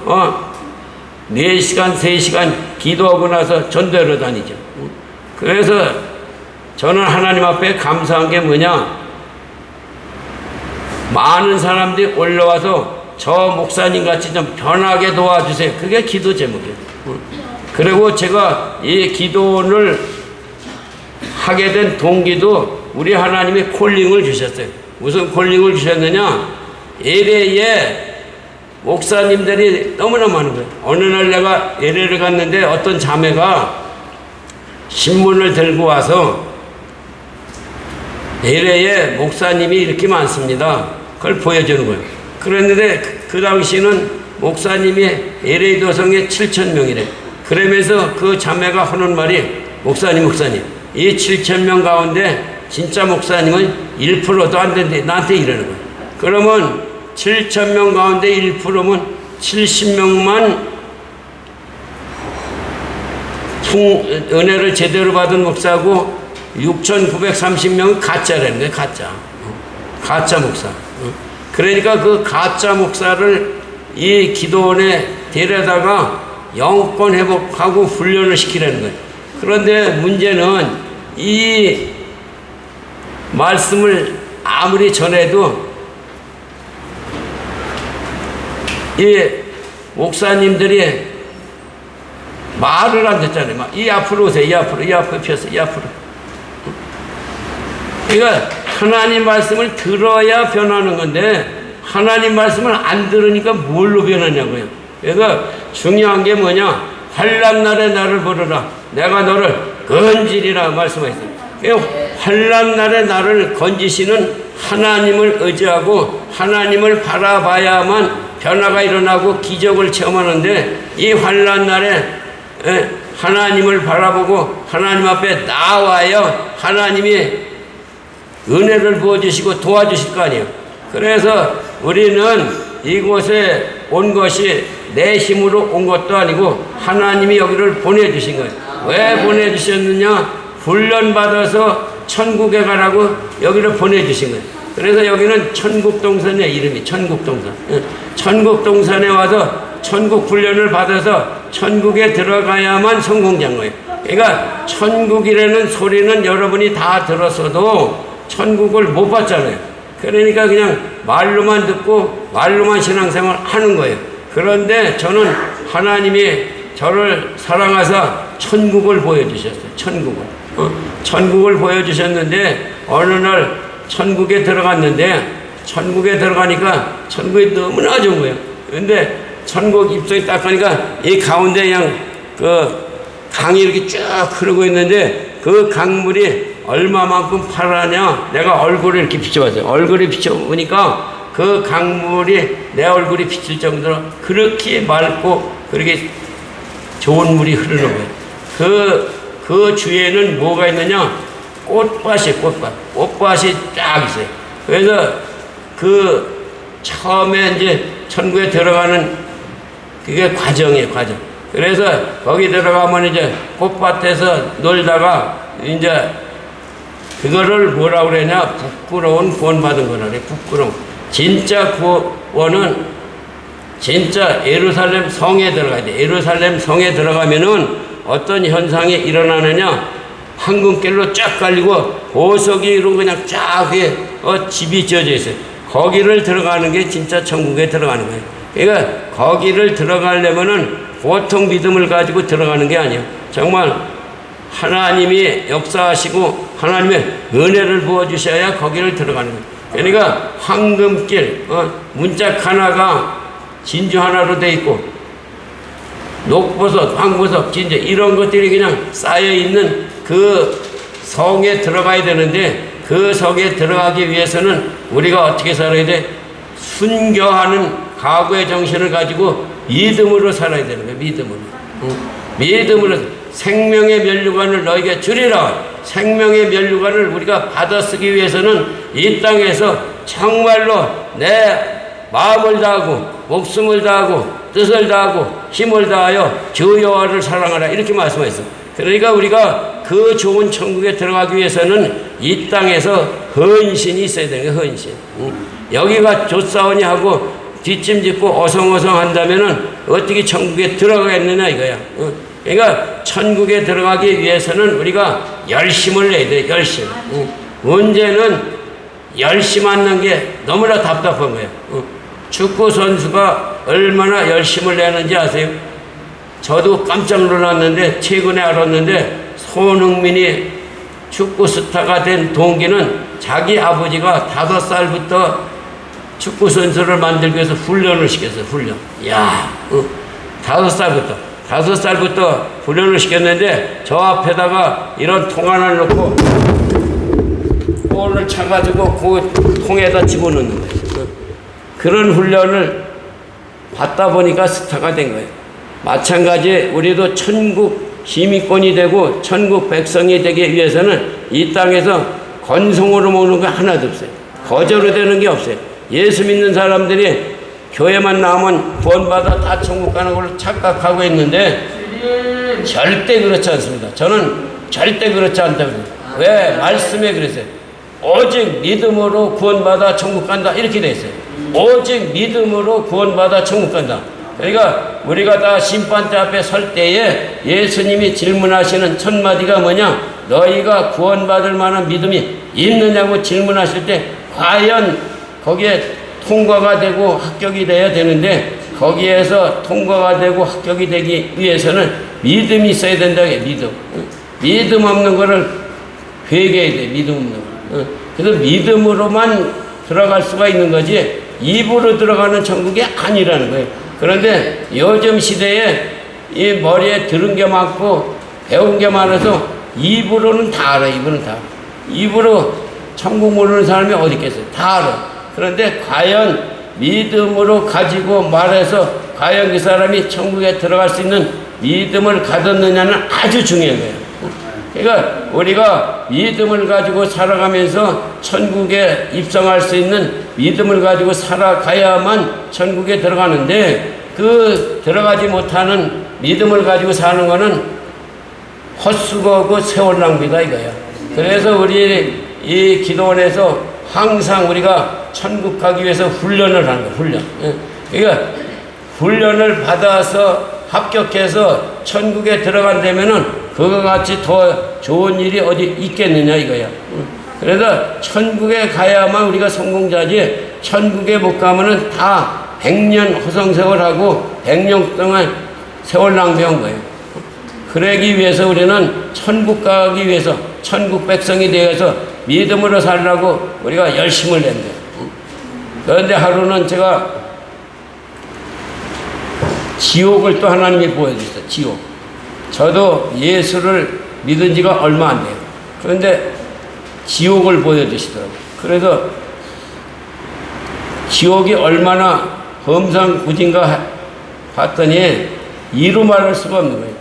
4시간, 3시간 기도하고 나서 전도하러 다니죠. 그래서 저는 하나님 앞에 감사한 게 뭐냐? 많은 사람들이 올라와서 저 목사님 같이 좀 변하게 도와주세요. 그게 기도 제목이에요. 그리고 제가 이 기도를 하게 된 동기도 우리 하나님이 콜링을 주셨어요. 무슨 콜링을 주셨느냐? LA에 목사님들이 너무나 많은 거예요. 어느 날 내가 LA를 갔는데 어떤 자매가 신문을 들고 와서 LA에 목사님이 이렇게 많습니다. 그걸 보여주는 거예요. 그랬는데 그 당시는 목사님이 LA 도성에 7,000명이래. 그러면서 그 자매가 하는 말이 목사님 이 7,000명 가운데 진짜 목사님은 1%도 안 된대. 나한테 이러는 거예요. 그러면 7,000명 가운데 1%면 70명만 은혜를 제대로 받은 목사고 6,930명은 가짜라는 거예요. 가짜 목사. 그러니까 그 가짜 목사를 이 기도원에 데려다가 영권 회복하고 훈련을 시키라는 거예요. 그런데 문제는 이 말씀을 아무리 전해도 이 목사님들이 말을 안 듣잖아요. 이 앞으로 오세요. 이 앞으로 펴서 이 앞으로. 그러니까 하나님 말씀을 들어야 변하는 건데 하나님 말씀을 안 들으니까 뭘로 변하냐고요. 그래서 중요한 게 뭐냐? 환난 날에 나를 부르라. 내가 너를 건지리라 말씀하셨어요. 환난 날에 나를 건지시는 하나님을 의지하고 하나님을 바라봐야만 변화가 일어나고 기적을 체험하는데 이 환난 날에 하나님을 바라보고 하나님 앞에 나와야 하나님이 은혜를 부어주시고 도와주실 거 아니에요. 그래서 우리는 이곳에 온 것이 내 힘으로 온 것도 아니고 하나님이 여기를 보내주신 거예요. 왜 보내주셨느냐? 훈련받아서 천국에 가라고 여기를 보내주신 거예요. 그래서 여기는 천국동산이에요. 이름이 천국동산. 천국동산에 와서 천국 훈련을 받아서 천국에 들어가야만 성공한 거예요. 그러니까 천국이라는 소리는 여러분이 다 들었어도 천국을 못 봤잖아요. 그러니까 그냥 말로만 듣고 말로만 신앙생활 하는 거예요. 그런데 저는 하나님이 저를 사랑하사 천국을 보여주셨어요. 천국을 보여주셨는데 어느 날 천국에 들어갔는데 천국에 들어가니까 천국이 너무나 좋은 거예요. 근데 천국 입성이 딱 가니까 이 가운데 그냥 그 강이 이렇게 쭉 흐르고 있는데 그 강물이 얼마만큼 파라냐? 내가 얼굴을 이렇게 비춰봤어요. 얼굴이 비춰보니까 그 강물이 내 얼굴이 비칠 정도로 그렇게 맑고 그렇게 좋은 물이 흐르는 거예요. 그 주위에는 뭐가 있느냐? 꽃밭이 쫙 있어요. 그래서 그 처음에 이제 천국에 들어가는 그게 과정이에요, 과정. 그래서 거기 들어가면 이제 꽃밭에서 놀다가 이제 그거를 뭐라고 그러냐? 부끄러운 구원받은 거라 그래, 부끄러움. 진짜 구원은 진짜 예루살렘 성에 들어가야 돼. 예루살렘 성에 들어가면은 어떤 현상이 일어나느냐? 황금길로 쫙 깔리고 보석이 이런 그냥 쫙 위에 집이 지어져 있어요. 거기를 들어가는 게 진짜 천국에 들어가는 거예요. 그러니까 거기를 들어가려면은 보통 믿음을 가지고 들어가는 게 아니에요. 정말 하나님이 역사하시고 하나님의 은혜를 부어주셔야 거기를 들어가는 거예요. 그러니까 황금길, 문짝 하나가 진주 하나로 돼 있고 녹버섯, 황버섯, 진주 이런 것들이 그냥 쌓여 있는 그 성에 들어가야 되는데 그 성에 들어가기 위해서는 우리가 어떻게 살아야 돼? 순교하는 각오의 정신을 가지고 믿음으로 살아야 되는 거예요. 믿음으로 생명의 면류관을 너에게 주리라. 생명의 면류관을 우리가 받아쓰기 위해서는 이 땅에서 정말로 내 마음을 다하고 목숨을 다하고 뜻을 다하고 힘을 다하여 주 여호와를 사랑하라 이렇게 말씀하셨어요. 그러니까 우리가 그 좋은 천국에 들어가기 위해서는 이 땅에서 헌신이 있어야 되는 거예요. 헌신. 여기가 좋사오니 하고 뒷짐짓고 어성어성 한다면은 어떻게 천국에 들어가겠느냐 이거야. 그러니까 천국에 들어가기 위해서는 우리가 열심을 내야 돼. 열심. 문제는 열심 안 낸 게 너무나 답답한 거예요. 축구 선수가 얼마나 열심을 내는지 아세요? 저도 깜짝 놀랐는데 최근에 알았는데 손흥민이 축구 스타가 된 동기는 자기 아버지가 5살부터 축구 선수를 만들기 위해서 훈련을 시켰어요. 훈련. 야, 5살부터 훈련을 시켰는데 저 앞에다가 이런 통 하나를 놓고 볼을 차가지고 그 통에다 집어넣는 거예요. 그런 훈련을 받다 보니까 스타가 된 거예요. 마찬가지 우리도 천국 시민권이 되고 천국 백성이 되기 위해서는 이 땅에서 건성으로 먹는 거 하나도 없어요. 거저로 되는 게 없어요. 예수 믿는 사람들이 교회만 나오면 구원받아 다 천국 가는 걸로 착각하고 있는데 절대 그렇지 않습니다. 저는 절대 그렇지 않다고 해요. 왜? 말씀에 그랬어요. 오직 믿음으로 구원받아 천국 간다 이렇게 돼 있어요. 오직 믿음으로 구원받아 천국 간다. 그러니까 우리가 다 심판대 앞에 설 때에 예수님이 질문하시는 첫 마디가 뭐냐? 너희가 구원받을 만한 믿음이 있느냐고 질문하실 때 과연 거기에 통과가 되고 합격이 돼야 되는데 거기에서 통과가 되고 합격이 되기 위해서는 믿음이 있어야 된다고 해요. 믿음 없는 거를 회개해야 돼. 믿음 없는 거. 그래서 믿음으로만 들어갈 수가 있는 거지 입으로 들어가는 천국이 아니라는 거예요. 그런데 요즘 시대에 이 머리에 들은 게 많고 배운 게 많아서 입으로는 다 알아. 입으로 천국 모르는 사람이 어디 있겠어요. 다 알아. 그런데 과연 믿음으로 가지고 말해서 과연 그 사람이 천국에 들어갈 수 있는 믿음을 가졌느냐는 아주 중요한 거예요. 그러니까 우리가 믿음을 가지고 살아가면서 천국에 입성할 수 있는 믿음을 가지고 살아가야만 천국에 들어가는데 그 들어가지 못하는 믿음을 가지고 사는 거는 헛수고고 세월 낭비다 이거야. 그래서 우리 이 기도원에서 항상 우리가 천국 가기 위해서 훈련을 하는 거야. 훈련. 그러니까 훈련을 받아서 합격해서 천국에 들어간다면은 그거 같이 더 좋은 일이 어디 있겠느냐 이거야. 그래서 천국에 가야만 우리가 성공자지 천국에 못 가면은 다 100년 허송세월하고 100년 동안 세월 낭비한 거예요. 그러기 위해서 우리는 천국 가기 위해서 천국 백성이 되어서 믿음으로 살라고 우리가 열심을 낸 거예요. 그런데 하루는 제가 지옥을 또 하나님이 보여주셨어요. 지옥. 저도 예수를 믿은 지가 얼마 안 돼요. 그런데 지옥을 보여주시더라고요. 그래서 지옥이 얼마나 험상궂은가 봤더니 이루 말할 수가 없는 거예요.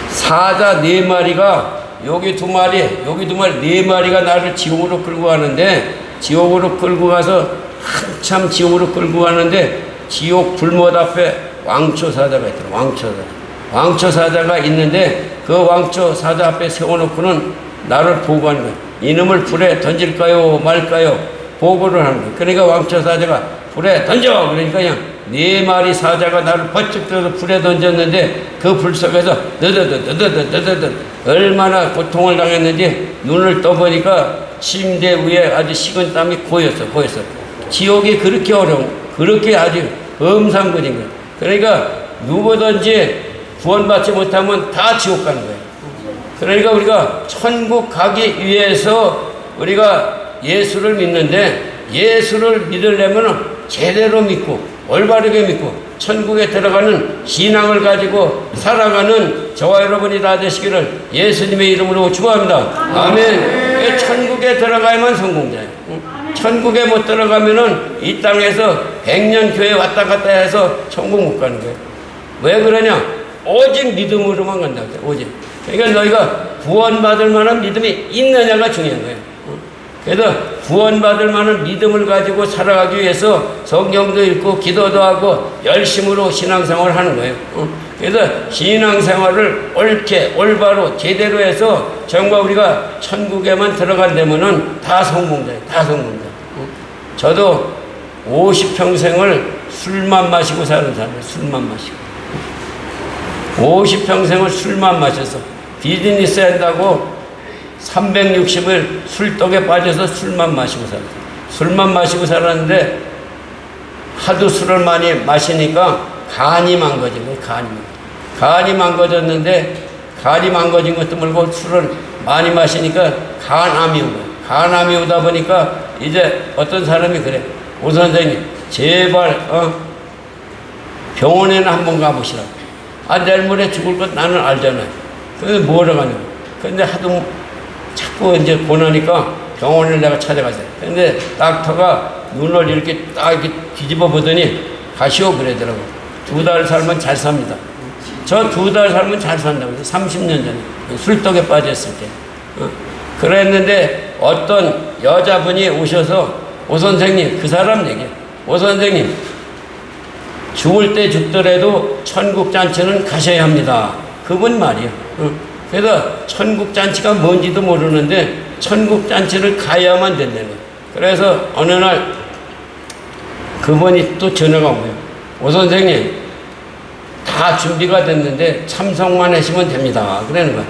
사자 4마리가 여기 2마리, 여기 2마리, 4마리가 나를 지옥으로 끌고 가는데 지옥으로 끌고 가서 한참 지옥으로 끌고 가는데 지옥 불못 앞에 왕초사자가 있더라고요. 왕초사자가 있는데 그 왕초사자 앞에 세워놓고는 나를 보고하는 거예요. 이놈을 불에 던질까요 말까요 보고를 하는 거예요. 그러니까 왕초사자가 불에 던져! 그러니까 그냥 4마리 사자가 나를 번쩍 들어서 불에 던졌는데 그 불 속에서 너더더더더더더더 얼마나 고통을 당했는지 눈을 떠보니까 침대 위에 아주 식은 땀이 고였어. 지옥이 그렇게 어려운, 그렇게 아주 엄상궂은 거예요. 그러니까 누구든지 구원받지 못하면 다 지옥 가는 거예요. 그러니까 우리가 천국 가기 위해서 우리가 예수를 믿는데 예수를 믿으려면 제대로 믿고 올바르게 믿고 천국에 들어가는 신앙을 가지고 살아가는 저와 여러분이 다 되시기를 예수님의 이름으로 축원합니다. 아멘. 천국에 들어가야만 성공자예요. 천국에 못 들어가면은 이 땅에서 100년 교회 왔다 갔다 해서 천국 못 가는 거예요. 왜 그러냐? 오직 믿음으로만 간다고 해요. 오직. 그러니까 너희가 구원받을 만한 믿음이 있느냐가 중요한 거예요. 그래서 구원받을 만한 믿음을 가지고 살아가기 위해서 성경도 읽고 기도도 하고 열심으로 신앙생활을 하는 거예요. 그래서 신앙생활을 옳게 올바로 제대로 해서 정말 우리가 천국에만 들어간다면은 다 성공자예요. 다 성공자. 저도 50평생을 술만 마시고 사는 사람이에요. 술만 마시고 50평생을 술만 마셔서 비즈니스 한다고 360을 술독에 빠져서 술만 마시고 살았어요. 술만 마시고 살았는데 하도 술을 많이 마시니까 간이 망가진 거예요. 간이 망가졌는데 간이 망가진 것도 모르고 술을 많이 마시니까 간암이 온 거예요. 간암이 오다 보니까 이제 어떤 사람이 그래. 오 선생님, 제발, 병원에는 한번 가보시라고. 아, 내일 모레 죽을 것 나는 알잖아요. 그래서 뭐라고 하냐고. 근데 하도 자꾸 이제 고나니까 병원을 내가 찾아갔어요. 근데 닥터가 눈을 이렇게 딱 이렇게 뒤집어 보더니 가시오 그러더라고. 2달 살면 잘 삽니다. 저 2달 살면 잘 산다고. 30년 전에. 술독에 빠졌을 때. 그랬는데 어떤 여자분이 오셔서 오 선생님, 그 사람 얘기해. 오 선생님, 죽을 때 죽더라도 천국잔치는 가셔야 합니다. 그분 말이에요. 그래서 천국잔치가 뭔지도 모르는데 천국잔치를 가야만 된다는 거예요. 그래서 어느 날 그분이 또 전화가 온 거예요. 오 선생님, 다 준비가 됐는데 참석만 하시면 됩니다. 그러는 거예요.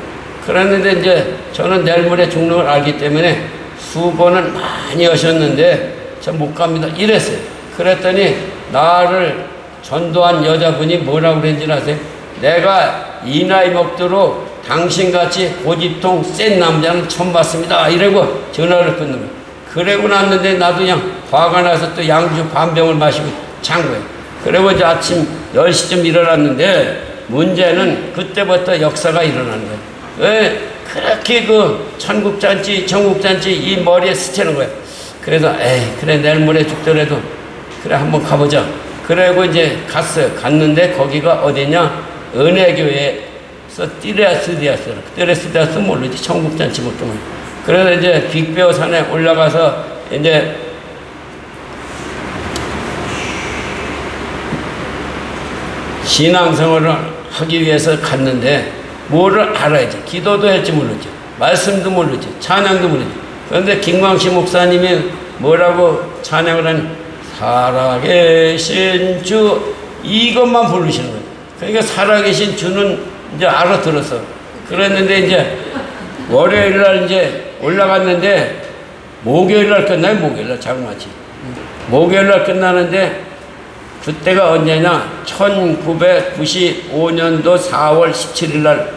그랬는데 이제 저는 내일 모레 죽는 걸 알기 때문에 수고는 많이 하셨는데 저 못 갑니다. 이랬어요. 그랬더니 나를 전도한 여자분이 뭐라고 그랬는지 아세요? 내가 이 나이 먹도록 당신같이 고집통 센 남자는 처음 봤습니다. 이러고 전화를 끊는 거예요. 그러고 났는데 나도 그냥 화가 나서 또 양주 반병을 마시고 잔 거예요. 그리고 이제 아침 10시쯤 일어났는데 문제는 그때부터 역사가 일어나는 거예요. 왜 그렇게 그 천국잔치, 정국잔치 이 머리에 스치는 거예요. 그래서 에이 그래 내일 모레 죽더라도 그래 한번 가보자. 그리고 이제 갔어요. 갔는데 거기가 어디냐? 은혜교회에서 띠레스디아스 모르지. 천국잔치 보통. 그래서 이제 빅베어 산에 올라가서 이제 신앙생활을 하기 위해서 갔는데 뭐를 알아야지. 기도도 할지 모르지. 말씀도 모르지. 찬양도 모르지. 그런데 김광식 목사님이 뭐라고 찬양을 하니 살아계신 주 이것만 부르시는 거예요. 그러니까 살아계신 주는 이제 알아들었어. 그랬는데 이제 월요일 날 이제 올라갔는데 목요일 날 끝나요. 목요일 날 장마치. 목요일 날 끝나는데 그때가 언제냐? 1995년도 4월 17일 날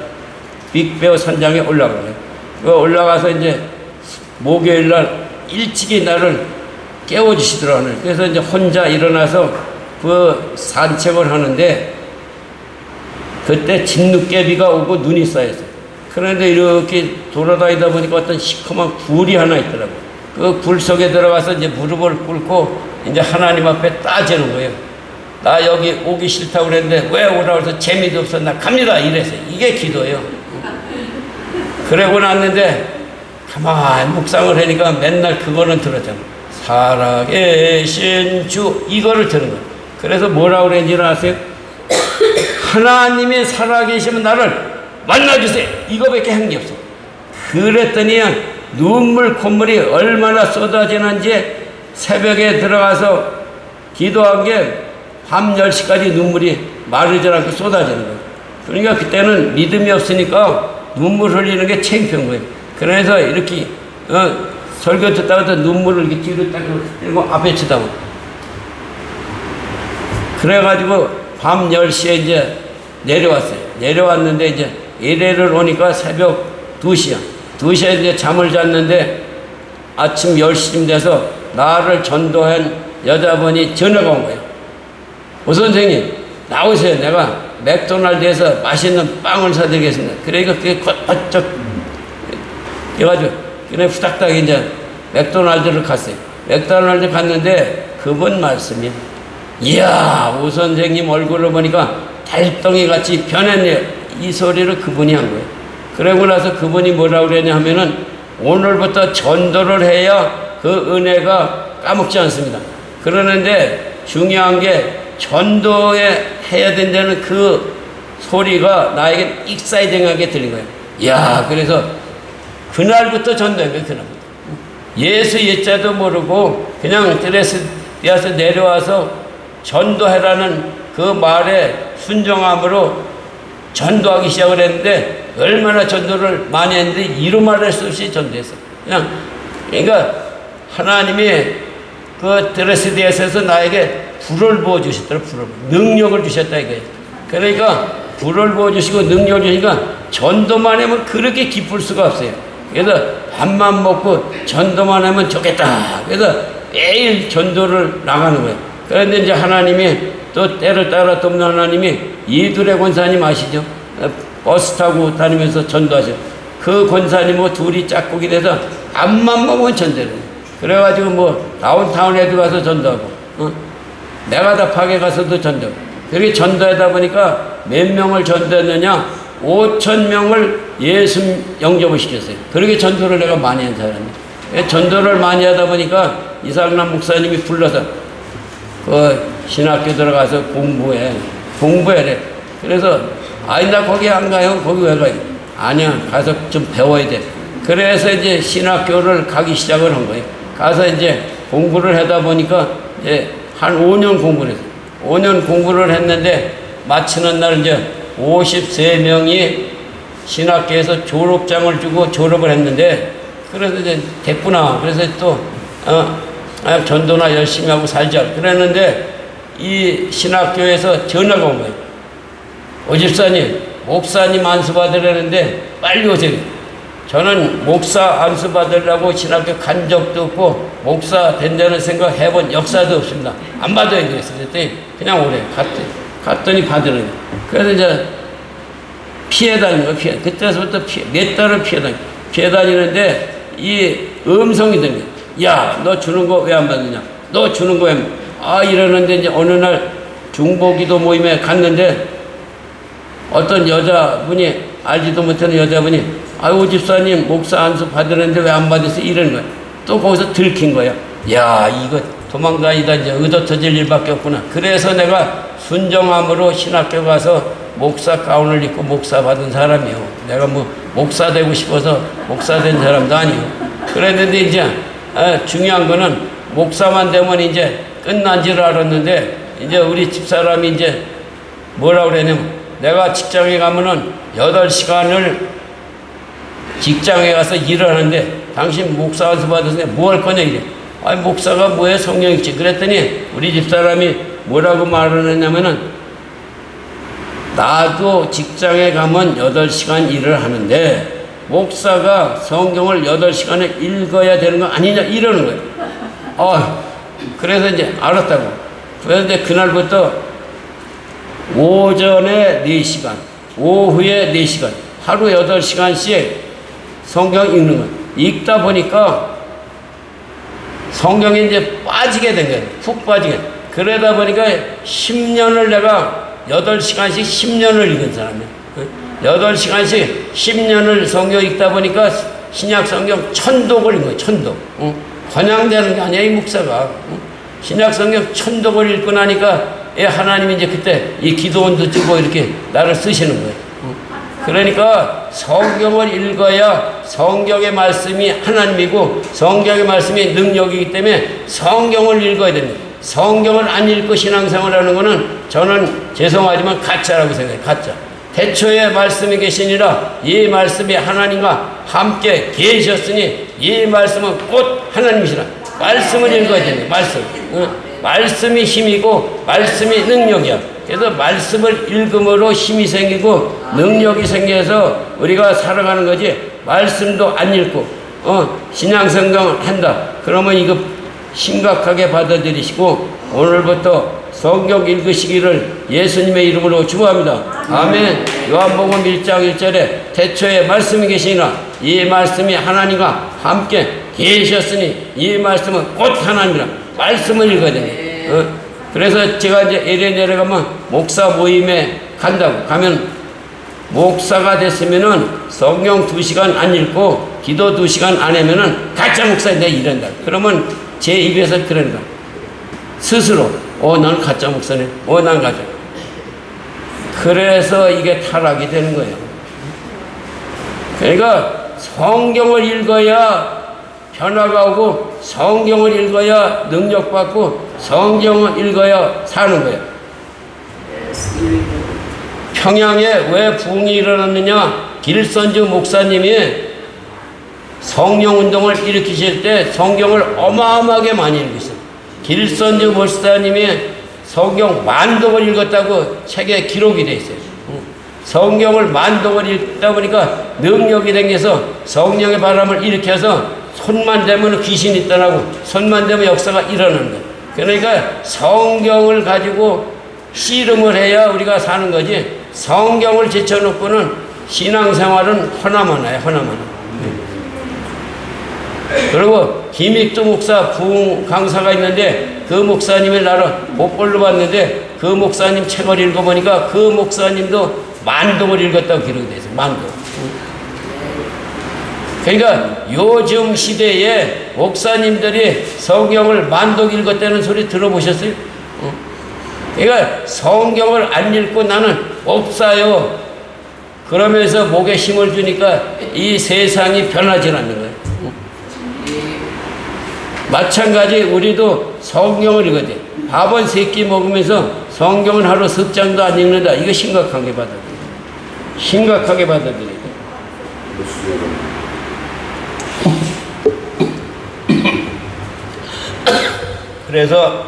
빅베어 산장에 올라간 거예요. 그 올라가서 이제 목요일 날 일찍이 나를 깨워주시더라고요. 그래서 이제 혼자 일어나서 그 산책을 하는데 그때 진눈깨비가 오고 눈이 쌓였어요. 그런데 이렇게 돌아다니다 보니까 어떤 시커먼 굴이 하나 있더라고요. 그 굴 속에 들어가서 이제 무릎을 꿇고 이제 하나님 앞에 따지는 거예요. 나 여기 오기 싫다고 그랬는데 왜 오라고 해서 재미도 없어. 나 갑니다. 이랬어요. 이게 기도예요. 그러고 났는데 가만히 묵상을 하니까 맨날 그거는 들었잖아. 살아계신 주 이거를 들은 거예요. 그래서 뭐라고 그랬는지 아세요? 하나님이 살아계시면 나를 만나주세요. 이거밖에 한 게 없어. 그랬더니 눈물 콧물이 얼마나 쏟아지는지 새벽에 들어가서 기도한 게 밤 10시까지 눈물이 마르지 않고 쏟아지는 거예요. 그러니까 그때는 믿음이 없으니까 눈물 흘리는 게 창피한 거예요. 그래서 이렇게 설교 듣다가 눈물을 이렇게 뒤로 딱 들고 앞에 치다고. 그래가지고 밤 10시에 이제 내려왔어요. 내려왔는데 이제 예배를 오니까 새벽 2시야. 2시에 이제 잠을 잤는데 아침 10시쯤 돼서 나를 전도한 여자분이 전화가 온 거예요. 오 선생님 나오세요. 내가 맥도날드에서 맛있는 빵을 사드리겠습니다. 그러니까 그게 바짝 해가지고 그래 후닥닥 이제 맥도날드를 갔어요. 맥도날드 갔는데 그분 말씀이 이야 오 선생님 얼굴을 보니까 달덩이 같이 변했네요. 이 소리를 그분이 한 거예요. 그러고 나서 그분이 뭐라고 그러냐 하면은 오늘부터 전도를 해야 그 은혜가 까먹지 않습니다. 그러는데 중요한 게 전도에 해야 된다는 그 소리가 나에게 익사이딩하게 들린 거예요. 이야 그래서 그날부터 전도한 거예요. 그날부터. 예수 예자도 모르고 그냥 드레스디아서 내려와서 전도해라는 그 말에 순종함으로 전도하기 시작을 했는데 얼마나 전도를 많이 했는데 이루 말할 수 없이 전도했어요. 그냥 그러니까 하나님이 그 드레스디아서에서 나에게 불을 부어주셨더라. 불을 능력을 주셨다 이거예요. 그러니까 불을 부어주시고 능력을 주시니까 전도만 하면 그렇게 기쁠 수가 없어요. 그래서 밥만 먹고 전도만 하면 좋겠다. 그래서 매일 전도를 나가는 거예요. 그런데 이제 하나님이 또 때를 따라 돕는 하나님이 이두래 권사님 아시죠? 버스 타고 다니면서 전도하죠. 그 권사님하고 둘이 짝꿍이 돼서 밥만 먹으면 전도를 해요. 그래가지고 뭐 다운타운에도 가서 전도하고 메가다팍에 가서도 전도하고 그렇게 전도하다 보니까 몇 명을 전도했느냐 5,000명을 예수 영접을 시켰어요. 그렇게 전도를 내가 많이 한 사람이에요. 전도를 많이 하다 보니까 이상남 목사님이 불러서 그 신학교 들어가서 공부해래. 그래서 아니 나 거기 안 가요. 거기 왜 가요? 아니야 가서 좀 배워야 돼. 그래서 이제 신학교를 가기 시작을 한 거예요. 가서 이제 공부를 하다 보니까 이제 한 5년 공부를 했어요. 5년 공부를 했는데 마치는 날 이제 53명이 신학교에서 졸업장을 주고 졸업을 했는데 그래서 이제 됐구나. 그래서 또 전도나 열심히 하고 살자. 그랬는데 이 신학교에서 전화가 온 거예요. 오집사님, 목사님 안수 받으려는데 빨리 오세요. 저는 목사 안수 받으려고 신학교 간 적도 없고 목사 된다는 생각 해본 역사도 없습니다. 안 받아야 되겠어요. 그랬더니 그냥 오래 갔더니 받으는 거예요. 그래서 이제 피해 다니는 거예요. 그때서부터 몇 달을 피해 다니는데 이 음성이 들려요. 야, 너 주는 거 왜 안 받느냐? 너 주는 거 왜? 이러는데 이제 어느 날 중보기도 모임에 갔는데 어떤 여자분이 알지도 못하는 여자분이 오 집사님 목사 안수 받으는데 왜 안 받으세요? 이러는 거야. 또 거기서 들킨 거야. 야, 이거 도망다니다 이제 의도터질 일밖에 없구나. 그래서 내가 순정함으로 신학교 가서 목사 가운을 입고 목사 받은 사람이요. 내가 뭐 목사 되고 싶어서 목사 된 사람도 아니요. 그랬는데 이제 중요한 거는 목사만 되면 이제 끝난 줄 알았는데 이제 우리 집사람이 이제 뭐라고 그랬냐면 내가 직장에 가면은 8시간을 직장에 가서 일을 하는데 당신 목사 안수 받았는데 뭐 할 거냐 이래. 아니 목사가 뭐야 성령 있지. 그랬더니 우리 집사람이 뭐라고 말을 했냐면은 나도 직장에 가면 8시간 일을 하는데 목사가 성경을 8시간을 읽어야 되는 거 아니냐 이러는 거예요. 그래서 이제 알았다고. 그런데 그날부터 오전에 4시간, 오후에 4시간, 하루 8시간씩 성경 읽는 거예요. 읽다 보니까 성경에 이제 빠지게 된 거예요. 푹 빠지게. 그러다 보니까 10년을 내가 8시간씩 10년을 읽은 사람이에요. 8시간씩 10년을 성경 읽다 보니까 신약 성경 1000독을 읽은 거예요. 1000독. 권양되는 게 아니야, 이 목사가. 신약 성경 1000독을 읽고 나니까 하나님이 이제 그때 이 기도원도 찍고 이렇게 나를 쓰시는 거예요. 그러니까 성경을 읽어야 성경의 말씀이 하나님이고 성경의 말씀이 능력이기 때문에 성경을 읽어야 됩니다. 성경을 안 읽고 신앙생활을 하는 것은 저는 죄송하지만 가짜라고 생각해요. 가짜. 태초에 말씀이 계시니라 이 말씀이 하나님과 함께 계셨으니 이 말씀은 곧 하나님이시라. 말씀을 읽어야 됩니다. 말씀. 말씀이 힘이고 말씀이 능력이야. 그래서 말씀을 읽음으로 힘이 생기고 능력이 생겨서 우리가 살아가는 거지. 말씀도 안 읽고 신앙성경을 한다. 그러면 이거 심각하게 받아들이시고 오늘부터 성경 읽으시기를 예수님의 이름으로 축원합니다. 아멘. 요한복음 1장 1절에 태초에 말씀이 계시나 이 말씀이 하나님과 함께 계셨으니 이 말씀은 곧 하나님이라. 말씀을 읽어야 됩니다. 그래서 제가 이제 LA 내려가면 목사 모임에 간다고. 가면 목사가 됐으면은 성경 2시간 안 읽고 기도 2시간 안 하면은 가짜 목사인데 이런다. 그러면 제 입에서 그런다. 스스로 난 가짜 목사네. 난 가짜. 그래서 이게 타락이 되는 거예요. 그러니까 성경을 읽어야 변화가 오고 성경을 읽어야 능력받고 성경을 읽어야 사는 거예요. 평양에 왜 부흥이 일어났느냐? 길선주 목사님이 성령운동을 일으키실 때 성경을 어마어마하게 많이 읽으셨어요. 길선주 목사님이 성경 10,000독을 읽었다고 책에 기록이 돼 있어요. 성경을 만독을 읽다 보니까 능력이 생겨서 성령의 바람을 일으켜서 손만 대면 귀신이 떠나고 손만 대면 역사가 일어나는 거예요. 그러니까 성경을 가지고 씨름을 해야 우리가 사는 거지, 성경을 제쳐놓고는 신앙생활은 허나마나요, 허나마나. 그리고 김익두 목사 부흥 강사가 있는데 그 목사님을 나를 복벌로 봤는데 그 목사님 책을 읽어보니까 그 목사님도 만독을 읽었다고 기록이 돼 있어요. 만독. 그러니까 요즘 시대에 목사님들이 성경을 만독 읽었다는 소리 들어보셨어요? 그러니까 성경을 안 읽고 나는 없어요. 그러면서 목에 힘을 주니까 이 세상이 변하지 않는 거예요. 마찬가지 우리도 성경을 읽어야 돼. 밥은 3끼 먹으면서 성경은 하루 10장도 안 읽는다. 이거 심각하게 받아들여야 돼. 심각하게 받아들여야 돼. 그래서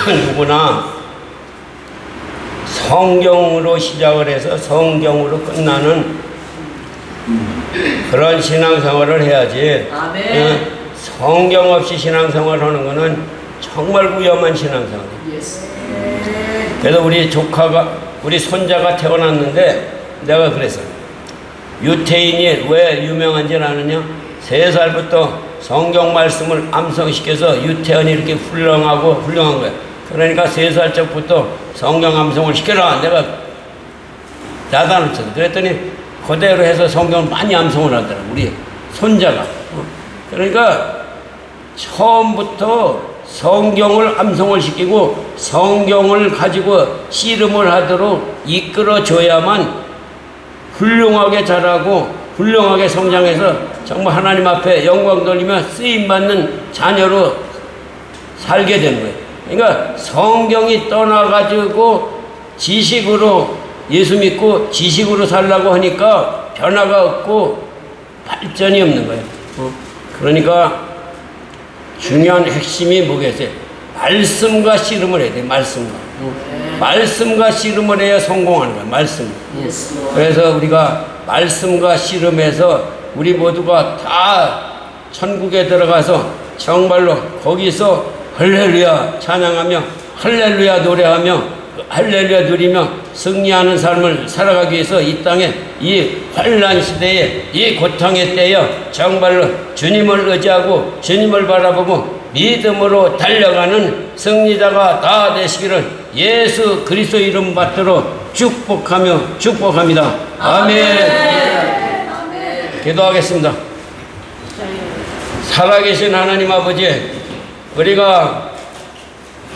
누구나 성경으로 시작을 해서 성경으로 끝나는 그런 신앙생활을 해야지. 아멘. 성경 없이 신앙생활 하는 거는 정말 위험한 신앙생활이에요. 그래서 우리 손자가 태어났는데 내가 그랬어요. 유태인이 왜 유명한지 아느냐? 3살부터 성경 말씀을 암송시켜서 유태인이 이렇게 훌륭한 거예요. 그러니까 3살 적부터 성경 암송을 시켜라. 내가 야단을 쳤어. 그랬더니 그대로 해서 성경을 많이 암송을 하더라고, 우리 손자가. 그러니까 처음부터 성경을 암송을 시키고 성경을 가지고 씨름을 하도록 이끌어줘야만 훌륭하게 자라고 훌륭하게 성장해서 정말 하나님 앞에 영광 돌리며 쓰임받는 자녀로 살게 되는 거예요. 그러니까 성경이 떠나가지고 지식으로 예수 믿고 지식으로 살라고 하니까 변화가 없고 발전이 없는 거예요. 그러니까 중요한 핵심이 뭐겠어요? 말씀과 씨름을 해야 돼. 말씀과 씨름을 해야 성공하는 거예요. 말씀. 그래서 우리가 말씀과 씨름해서 우리 모두가 다 천국에 들어가서 정말로 거기서 할렐루야 찬양하며 할렐루야 노래하며 할렐루야 누리며 승리하는 삶을 살아가기 위해서 이 땅에 이 환난 시대에 이 고통의 때에 정말로 주님을 의지하고 주님을 바라보고 믿음으로 달려가는 승리자가 다 되시기를 예수 그리스도 이름 받들어 축복합니다. 아멘. 기도하겠습니다. 살아계신 하나님 아버지, 우리가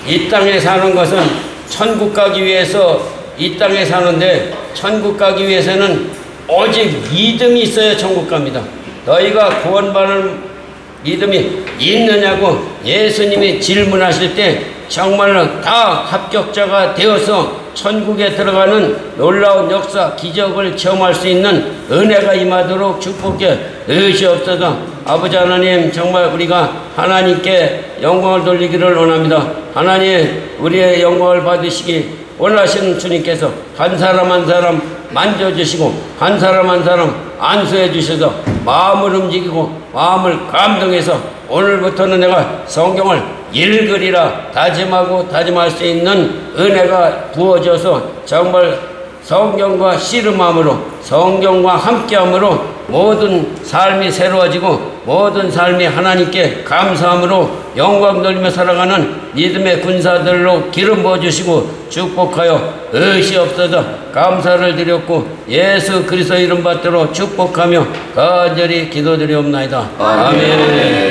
이 땅에 사는 것은 천국 가기 위해서 이 땅에 사는데 천국 가기 위해서는 오직 믿음이 있어야 천국 갑니다. 너희가 구원받을 믿음이 있느냐고 예수님이 질문하실 때 정말로 다 합격자가 되어서 천국에 들어가는 놀라운 역사, 기적을 체험할 수 있는 은혜가 임하도록 축복해 주시옵소서. 아버지 하나님, 정말 우리가 하나님께 영광을 돌리기를 원합니다. 하나님, 우리의 영광을 받으시기 원하시는 주님께서 한 사람 한 사람 만져주시고 한 사람 한 사람 안수해 주셔서 마음을 움직이고 마음을 감동해서 오늘부터는 내가 성경을 읽으리라 다짐하고 다짐할 수 있는 은혜가 부어져서 정말 성경과 씨름함으로 성경과 함께함으로 모든 삶이 새로워지고 모든 삶이 하나님께 감사함으로 영광 돌리며 살아가는 믿음의 군사들로 기름 부어주시고 축복하여 의시옵소서. 감사를 드렸고 예수 그리스도 이름 받들어 축복하며 간절히 기도드리옵나이다. 아멘.